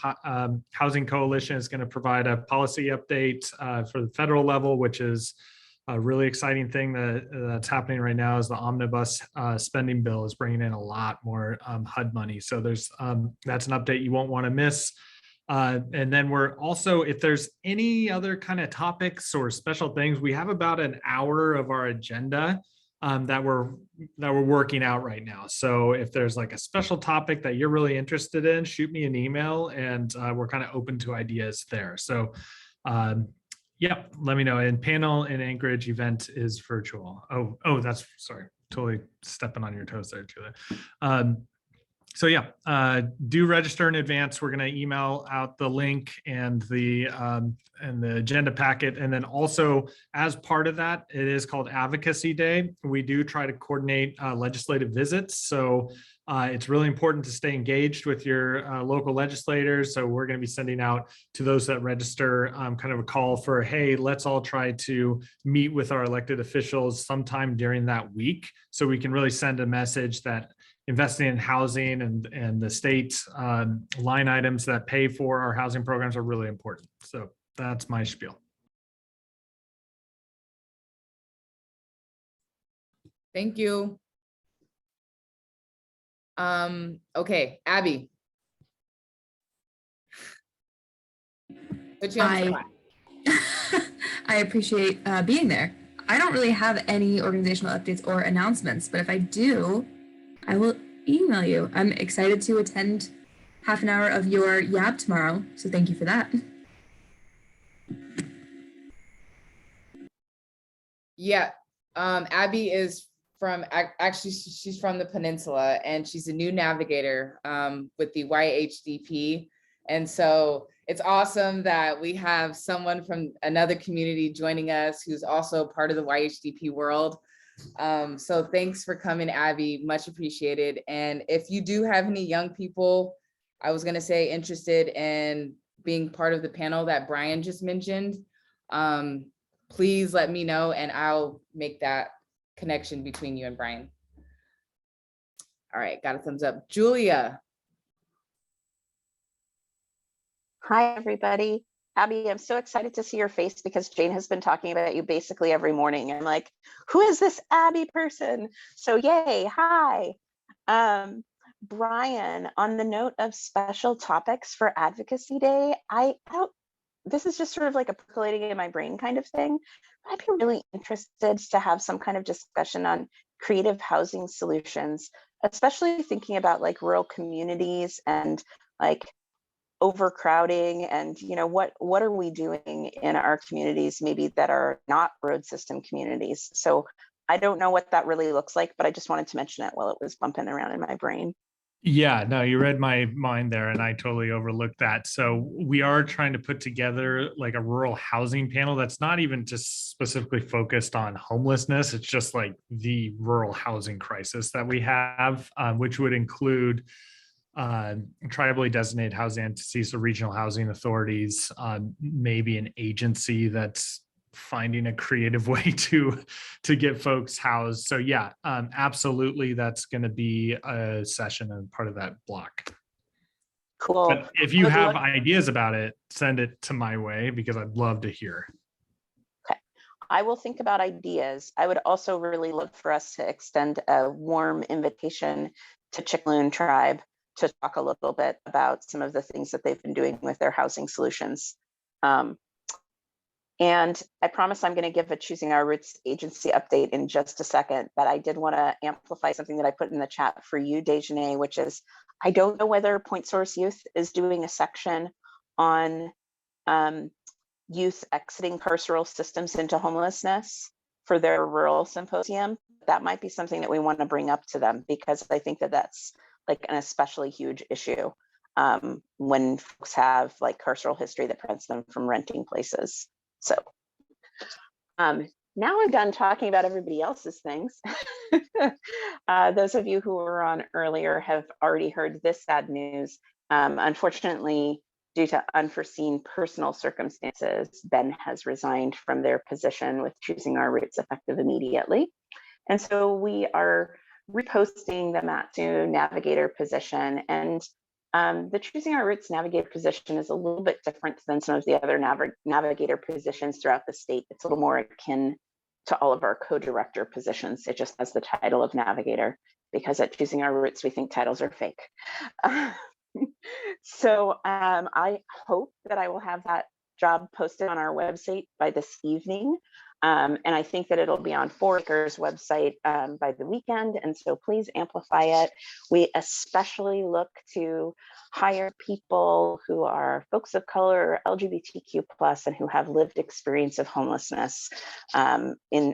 [SPEAKER 7] Housing Coalition is going to provide a policy update for the federal level, which is a really exciting thing that's happening right now. Is the omnibus spending bill is bringing in a lot more HUD money. So there's that's an update you won't want to miss. And then we're also, if there's any other kind of topics or special things, we have about an hour of our agenda that we're working out right now. So if there's like a special topic that you're really interested in, shoot me an email, and we're kind of open to ideas there. So yeah, let me know. And panel in Anchorage event is virtual. Oh, that's, sorry, totally stepping on your toes there, Julia. So yeah, do register in advance. We're going to email out the link and the agenda packet. And then also, as part of that, it is called Advocacy Day. We do try to coordinate legislative visits. So it's really important to stay engaged with your local legislators. So we're going to be sending out to those that register kind of a call for, hey, let's all try to meet with our elected officials sometime during that week, so we can really send a message that investing in housing and the state line items that pay for our housing programs are really important. So that's my spiel.
[SPEAKER 1] Thank you. Okay, Abby. Put you on the spot.
[SPEAKER 8] I appreciate being there. I don't really have any organizational updates or announcements, but if I do, I will email you. I'm excited to attend half an hour of your YAB tomorrow, so thank you for that.
[SPEAKER 1] Yeah, Abby is from, actually, she's from the Peninsula, and she's a new navigator with the YHDP. And so it's awesome that we have someone from another community joining us who's also part of the YHDP world. So thanks for coming, Abby, much appreciated. And if you do have any young people, I was going to say, interested in being part of the panel that Brian just mentioned, please let me know and I'll make that connection between you and Brian. All right, got a thumbs up. Julia.
[SPEAKER 2] Hi, everybody. Abby, I'm so excited to see your face because Jane has been talking about you basically every morning. I'm like, who is this Abby person? So yay, hi. Brian, on the note of special topics for Advocacy Day, this is just sort of like a percolating in my brain kind of thing. I'd be really interested to have some kind of discussion on creative housing solutions, especially thinking about like rural communities and like overcrowding, and what are we doing in our communities maybe that are not road system communities. So I don't know what that really looks like, but I just wanted to mention it while it was bumping around in my brain.
[SPEAKER 7] Yeah, no, you read my mind there, and I totally overlooked that. So we are trying to put together like a rural housing panel that's not even just specifically focused on homelessness. It's just like the rural housing crisis that we have, which would include tribally designated housing entities, so regional housing authorities, maybe an agency that's finding a creative way to get folks housed. So yeah, absolutely, that's going to be a session and part of that block.
[SPEAKER 2] Cool.
[SPEAKER 7] But if you have ideas about it, send it to my way because I'd love to hear.
[SPEAKER 2] Okay, I will think about ideas. I would also really love for us to extend a warm invitation to Chickaloon Tribe to talk a little bit about some of the things that they've been doing with their housing solutions. And I promise I'm going to give a Choosing Our Roots agency update in just a second, but I did want to amplify something that I put in the chat for you, Dejanay, which is, I don't know whether Point Source Youth is doing a section on youth exiting carceral systems into homelessness for their rural symposium. That might be something that we want to bring up to them, because I think that that's like an especially huge issue when folks have like carceral history that prevents them from renting places. So now I'm done talking about everybody else's things. Those of you who were on earlier have already heard this sad news. Unfortunately, due to unforeseen personal circumstances, Ben has resigned from their position with Choosing Our Roots effective immediately. And so we are reposting the Matsu navigator position, and the Choosing Our Roots navigator position is a little bit different than some of the other navigator positions throughout the state. It's a little more akin to all of our co-director positions. It just has the title of navigator, because at Choosing Our Roots, we think titles are fake. So I hope that I will have that job posted on our website by this evening. And I think that it'll be on 4Acres website by the weekend. And so please amplify it. We especially look to hire people who are folks of color, LGBTQ+, and who have lived experience of homelessness,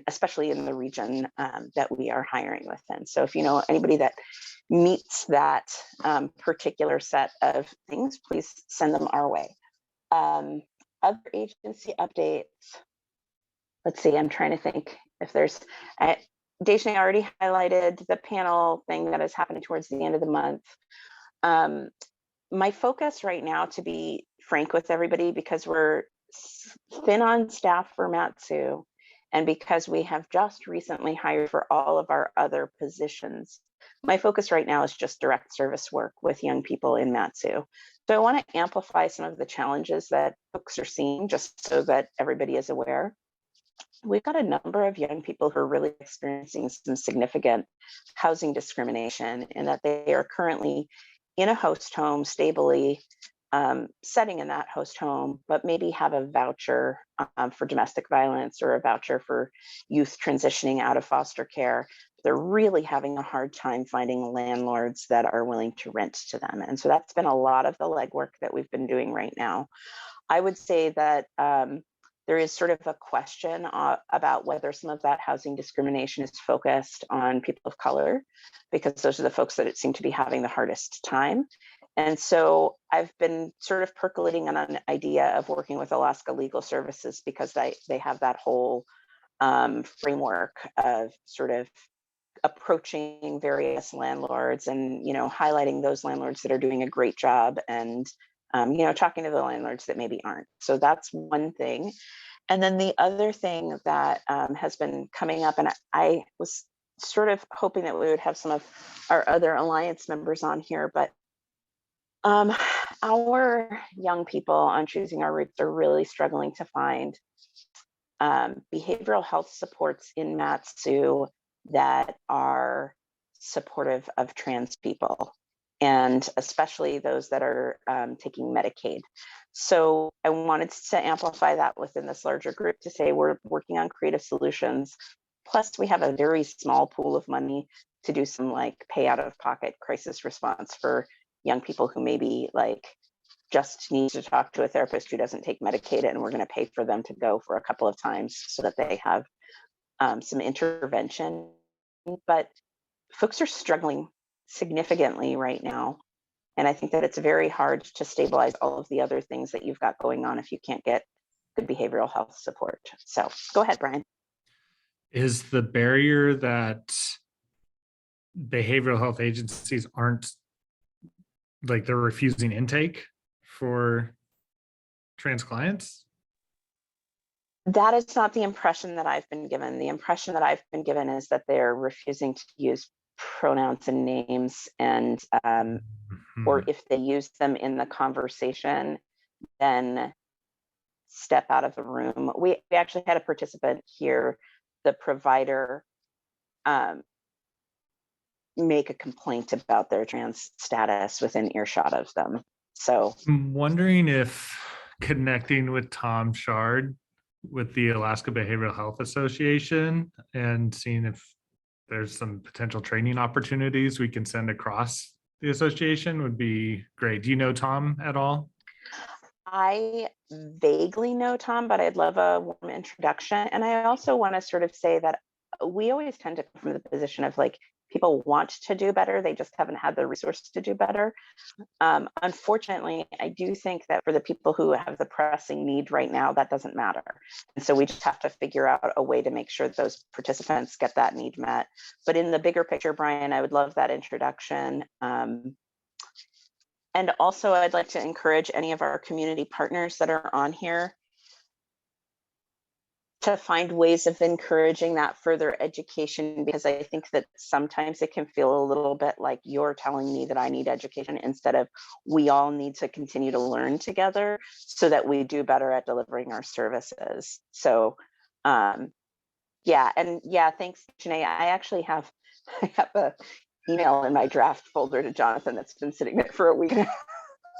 [SPEAKER 2] especially in the region that we are hiring within. So if you know anybody that meets that particular set of things, please send them our way. Other agency updates. Let's see, I'm trying to think if there's, Dejanay already highlighted the panel thing that is happening towards the end of the month. My focus right now, to be frank with everybody, because we're thin on staff for Matsu, and because we have just recently hired for all of our other positions, my focus right now is just direct service work with young people in Matsu. So I want to amplify some of the challenges that folks are seeing, just so that everybody is aware. We've got a number of young people who are really experiencing some significant housing discrimination, in that they are currently in a host home, stably setting in that host home, but maybe have a voucher for domestic violence or a voucher for youth transitioning out of foster care. They're really having a hard time finding landlords that are willing to rent to them. And so that's been a lot of the legwork that we've been doing right now. I would say that there is sort of a question about whether some of that housing discrimination is focused on people of color, because those are the folks that it seem to be having the hardest time. And so I've been sort of percolating on an idea of working with Alaska Legal Services, because they have that whole framework of sort of approaching various landlords and, you know, highlighting those landlords that are doing a great job, and you know, talking to the landlords that maybe aren't. So that's one thing. And then the other thing that has been coming up, and I was sort of hoping that we would have some of our other Alliance members on here, but our young people on Choosing Our Roots are really struggling to find behavioral health supports in Matsu that are supportive of trans people, and especially those that are taking Medicaid. So I wanted to amplify that within this larger group to say we're working on creative solutions. Plus, we have a very small pool of money to do some like pay out of pocket crisis response for young people who maybe like just need to talk to a therapist who doesn't take Medicaid, and we're going to pay for them to go for a couple of times so that they have some intervention. But folks are struggling significantly right now. And I think that it's very hard to stabilize all of the other things that you've got going on if you can't get good behavioral health support. So go ahead, Brian.
[SPEAKER 7] Is the barrier that behavioral health agencies aren't, like, they're refusing intake for trans clients?
[SPEAKER 2] That is not the impression that I've been given. The impression that I've been given is that they're refusing to use pronouns and names, and or if they use them in the conversation, then step out of the room. We actually had a participant here, the provider make a complaint about their trans status within earshot of them. So
[SPEAKER 7] I'm wondering if connecting with Tom Shard with the Alaska Behavioral Health Association and seeing if there's some potential training opportunities we can send across the association would be great. Do you know Tom at all?
[SPEAKER 2] I vaguely know Tom, but I'd love a warm introduction. And I also want to sort of say that we always tend to come from the position of like, people want to do better, they just haven't had the resources to do better. Unfortunately, I do think that for the people who have the pressing need right now, that doesn't matter. And so we just have to figure out a way to make sure those participants get that need met. But in the bigger picture, Brian, I would love that introduction. And also I'd like to encourage any of our community partners that are on here to find ways of encouraging that further education, because I think that sometimes it can feel a little bit like you're telling me that I need education instead of we all need to continue to learn together so that we do better at delivering our services. So yeah, and yeah, thanks, Janae. I actually have a email in my draft folder to Jonathan that's been sitting there for a week and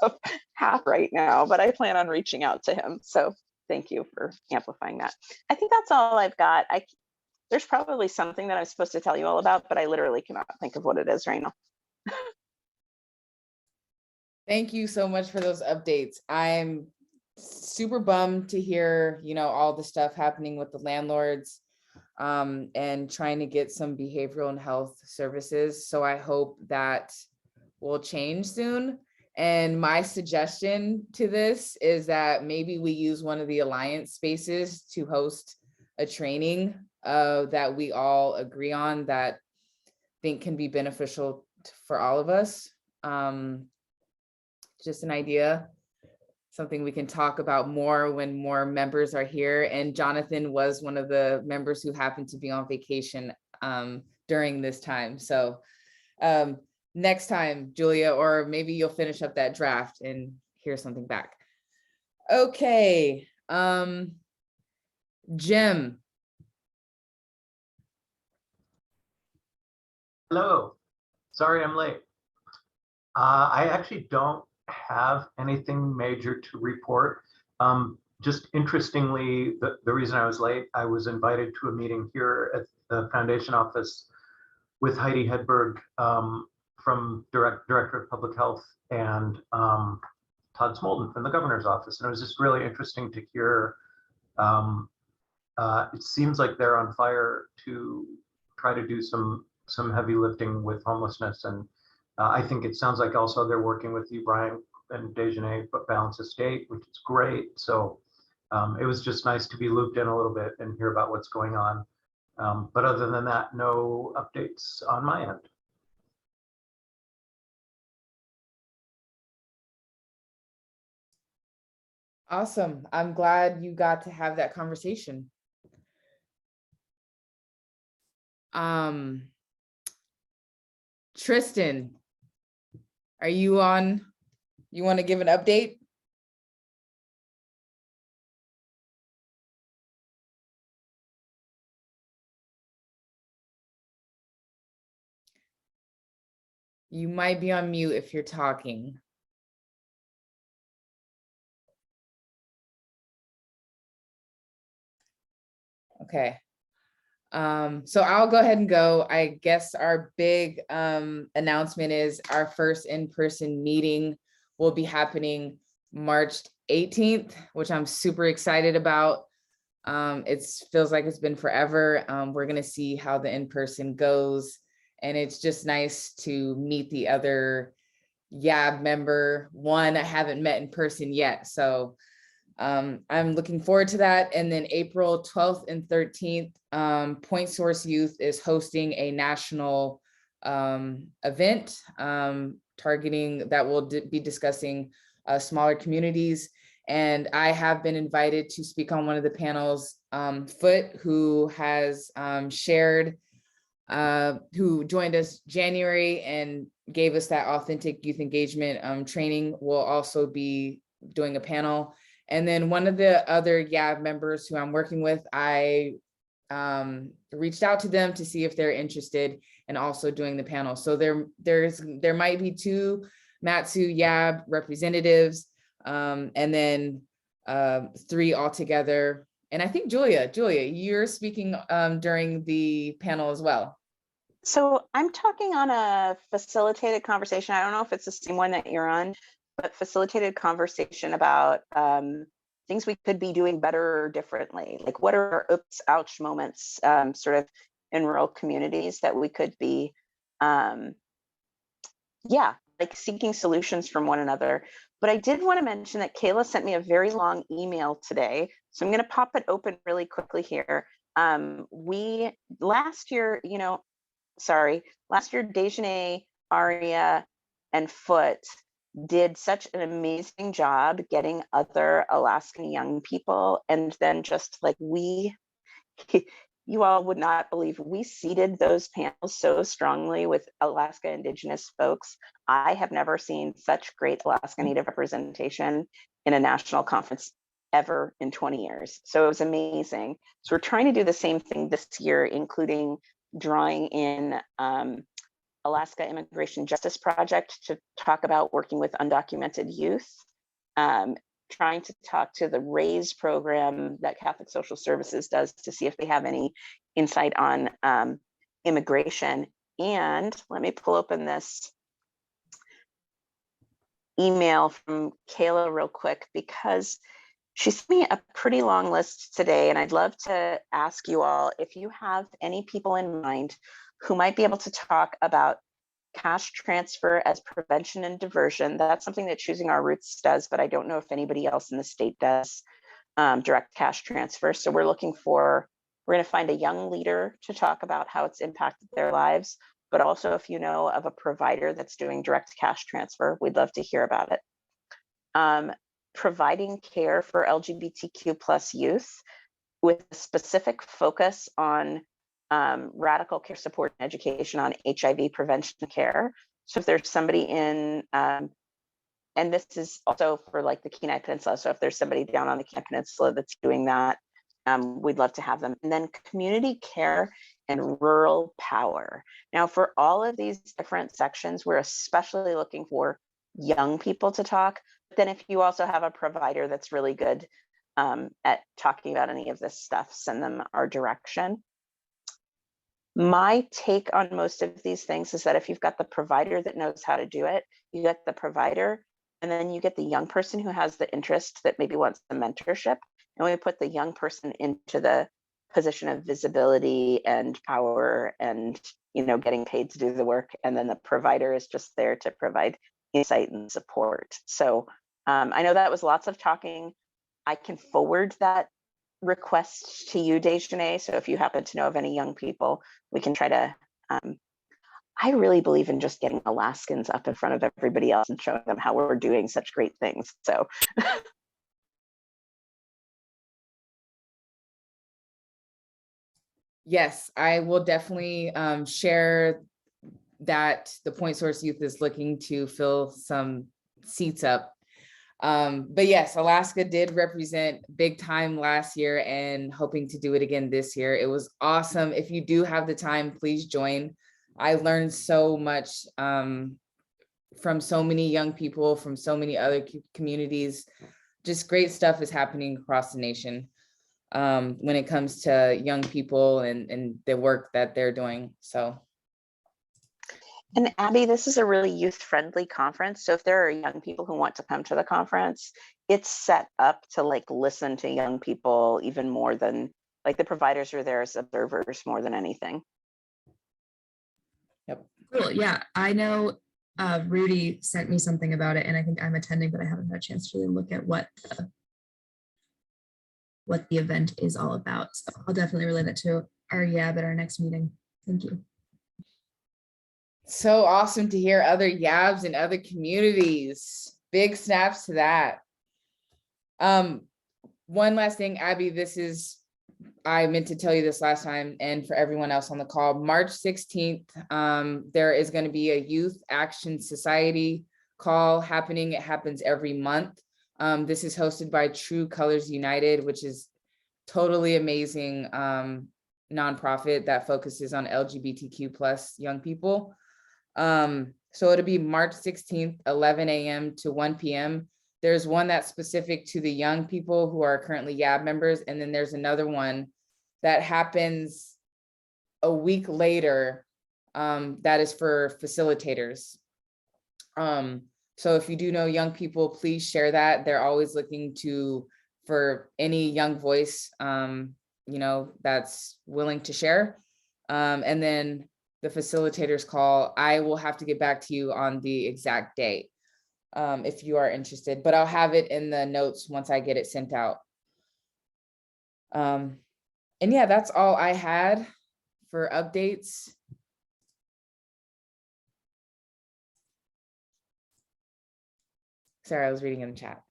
[SPEAKER 2] a half right now, but I plan on reaching out to him. So thank you for amplifying that. I think that's all I've got. There's probably something that I'm supposed to tell you all about, but I literally cannot think of what it is right now.
[SPEAKER 1] Thank you so much for those updates. I'm super bummed to hear, all the stuff happening with the landlords and trying to get some behavioral and health services. So I hope that will change soon. And my suggestion to this is that maybe we use one of the Alliance spaces to host a training that we all agree on that I think can be beneficial for all of us. Just an idea, something we can talk about more when more members are here. And Jonathan was one of the members who happened to be on vacation during this time. So next time, Julia, or maybe you'll finish up that draft and hear something back. Okay, Jim.
[SPEAKER 9] Hello, sorry I'm late. I actually don't have anything major to report. Just interestingly, the reason I was late, I was invited to a meeting here at the foundation office with Heidi Hedberg from Director of Public Health and Todd Smolden from the governor's office. And it was just really interesting to hear. It seems like they're on fire to try to do some heavy lifting with homelessness. And I think it sounds like also they're working with you, Brian, and Dejanay, but Balance Estate, which is great. So it was just nice to be looped in a little bit and hear about what's going on. But other than that, no updates on my end.
[SPEAKER 1] Awesome. I'm glad you got to have that conversation. Tristan, are you on? You want to give an update? You might be on mute if you're talking. Okay. So I'll go ahead and go. I guess our big announcement is our first in-person meeting will be happening March 18th, which I'm super excited about. It feels like it's been forever. We're gonna see how the in-person goes. And it's just nice to meet the other YAB member. One I haven't met in person yet. So I'm looking forward to that. And then April 12th and 13th, Point Source Youth is hosting a national event targeting that will be discussing smaller communities. And I have been invited to speak on one of the panels. Foot, who has shared, who joined us January and gave us that authentic youth engagement training, will also be doing a panel. And then one of the other YAB members who I'm working with, I reached out to them to see if they're interested in also doing the panel. So there might be 2 Matsu YAB representatives, and then 3 altogether. And I think Julia, you're speaking during the panel as well.
[SPEAKER 2] So I'm talking on a facilitated conversation. I don't know if it's the same one that you're on, but facilitated conversation about things we could be doing better or differently. Like, what are our oops, ouch moments sort of in rural communities that we could be, like seeking solutions from one another. But I did want to mention that Kayla sent me a very long email today. So I'm going to pop it open really quickly here. Last year, Dejanay, Aria, and Foot did such an amazing job getting other Alaskan young people. And then just like you all would not believe, we seeded those panels so strongly with Alaska Indigenous folks. I have never seen such great Alaska Native representation in a national conference ever in 20 years. So it was amazing. So we're trying to do the same thing this year, including drawing in Alaska Immigration Justice Project to talk about working with undocumented youth, trying to talk to the RAISE program that Catholic Social Services does to see if they have any insight on immigration. And let me pull open this email from Kayla real quick, because she sent me a pretty long list today, and I'd love to ask you all if you have any people in mind who might be able to talk about cash transfer as prevention and diversion. That's something that Choosing Our Roots does, but I don't know if anybody else in the state does direct cash transfer. So we're going to find a young leader to talk about how it's impacted their lives, but also if you know of a provider that's doing direct cash transfer, we'd love to hear about it. Providing care for LGBTQ plus youth with a specific focus on radical care support and education on HIV prevention care. So if there's somebody in, and this is also for like the Kenai Peninsula, so if there's somebody down on the Kenai Peninsula that's doing that, we'd love to have them. And then community care and rural power. Now for all of these different sections, we're especially looking for young people to talk. But then if you also have a provider that's really good at talking about any of this stuff, send them our direction. My take on most of these things is that if you've got the provider that knows how to do it, you get the provider, and then you get the young person who has the interest that maybe wants the mentorship, and we put the young person into the position of visibility and power and getting paid to do the work, and then the provider is just there to provide insight and support. So I know that was lots of talking. I can forward that request to you, Dejanay. So if you happen to know of any young people, we can try to, I really believe in just getting Alaskans up in front of everybody else and showing them how we're doing such great things. So.
[SPEAKER 1] Yes, I will definitely share that the Point Source Youth is looking to fill some seats up. But yes, Alaska did represent big time last year and hoping to do it again this year. It was awesome. If you do have the time, please join. I learned so much from so many young people, from so many other communities. Just great stuff is happening across the nation when it comes to young people and the work that they're doing. So.
[SPEAKER 2] And Abby, this is a really youth-friendly conference. So if there are young people who want to come to the conference, it's set up to listen to young people even more than the providers are there as observers more than anything.
[SPEAKER 1] Yep.
[SPEAKER 8] Cool. Yeah, I know Rudy sent me something about it, and I think I'm attending, but I haven't had a chance to really look at what the event is all about. So I'll definitely relay that to our YAB at our next meeting. Thank you.
[SPEAKER 1] So awesome to hear other YABs in other communities. Big snaps to that. One last thing, Abby, I meant to tell you this last time, and for everyone else on the call, March 16th, there is going to be a Youth Action Society call happening. It happens every month. This is hosted by True Colors United, which is totally amazing nonprofit that focuses on LGBTQ plus young people. So it'll be March 16th, 11 a.m. to 1 p.m. There's one that's specific to the young people who are currently YAB members. And then there's another one that happens a week later, that is for facilitators. So if you do know young people, please share that. They're always looking for any young voice, that's willing to share. And then the facilitators call, I will have to get back to you on the exact date, if you are interested, but I'll have it in the notes once I get it sent out. And yeah, that's all I had for updates. Sorry, I was reading in the chat.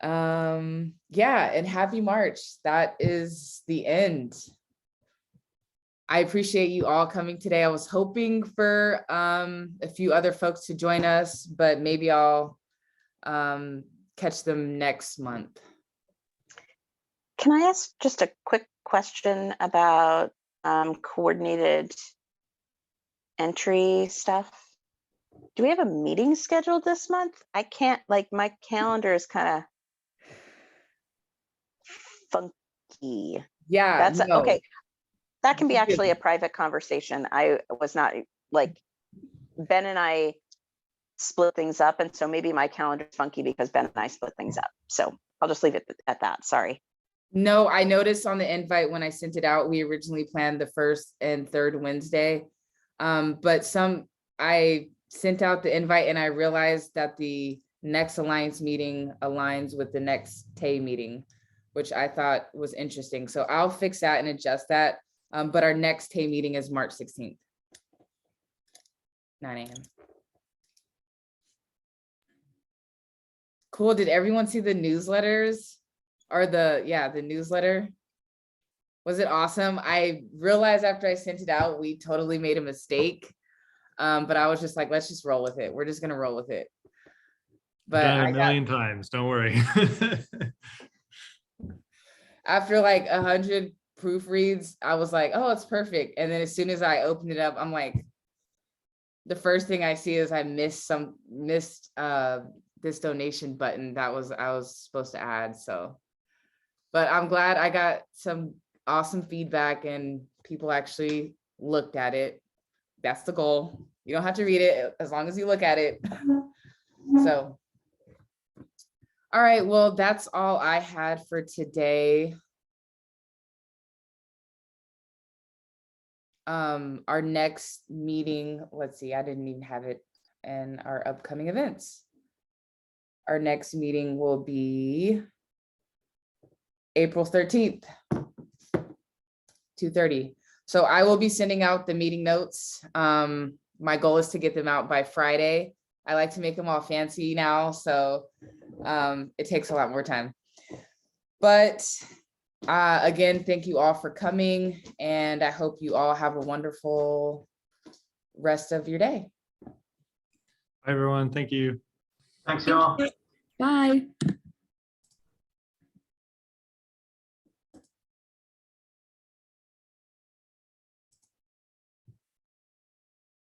[SPEAKER 1] Yeah, and happy March. That is the end. I appreciate you all coming today. I was hoping for a few other folks to join us, but maybe I'll catch them next month.
[SPEAKER 2] Can I ask just a quick question about coordinated entry stuff? Do we have a meeting scheduled this month? I can't, like, my calendar is kind of funky.
[SPEAKER 1] Yeah,
[SPEAKER 2] That's
[SPEAKER 1] no.
[SPEAKER 2] okay. That can be actually a private conversation. I was not, like, Ben and I split things up, and so maybe my calendar is funky because Ben and I split things up. So I'll just leave it at that. Sorry.
[SPEAKER 1] No, I noticed on the invite when I sent it out, we originally planned the first and third Wednesday. But I sent out the invite and I realized that the next Alliance meeting aligns with the next TAY meeting, which I thought was interesting. So I'll fix that and adjust that. But our next TAY meeting is March 16th, 9 a.m. Cool. Did everyone see the newsletters or the newsletter? Was it awesome? I realized after I sent it out, we totally made a mistake. But I was just like, let's just roll with it. We're just gonna roll with it. But
[SPEAKER 7] Done a million times, don't worry.
[SPEAKER 1] After like 100 proofreads, I was like, oh, it's perfect. And then as soon as I opened it up, I'm like, the first thing I see is I missed this donation button that I was supposed to add. So, but I'm glad I got some awesome feedback and people actually looked at it. That's the goal. You don't have to read it as long as you look at it. So, all right, well, that's all I had for today. Our next meeting, let's see, I didn't even have it in our upcoming events. Our next meeting will be April 13th, 2:30. So I will be sending out the meeting notes. My goal is to get them out by Friday. I like to make them all fancy now, so it takes a lot more time. But again, thank you all for coming, and I hope you all have a wonderful rest of your day.
[SPEAKER 7] Bye, everyone. Thank you.
[SPEAKER 9] Thanks, y'all.
[SPEAKER 8] Bye.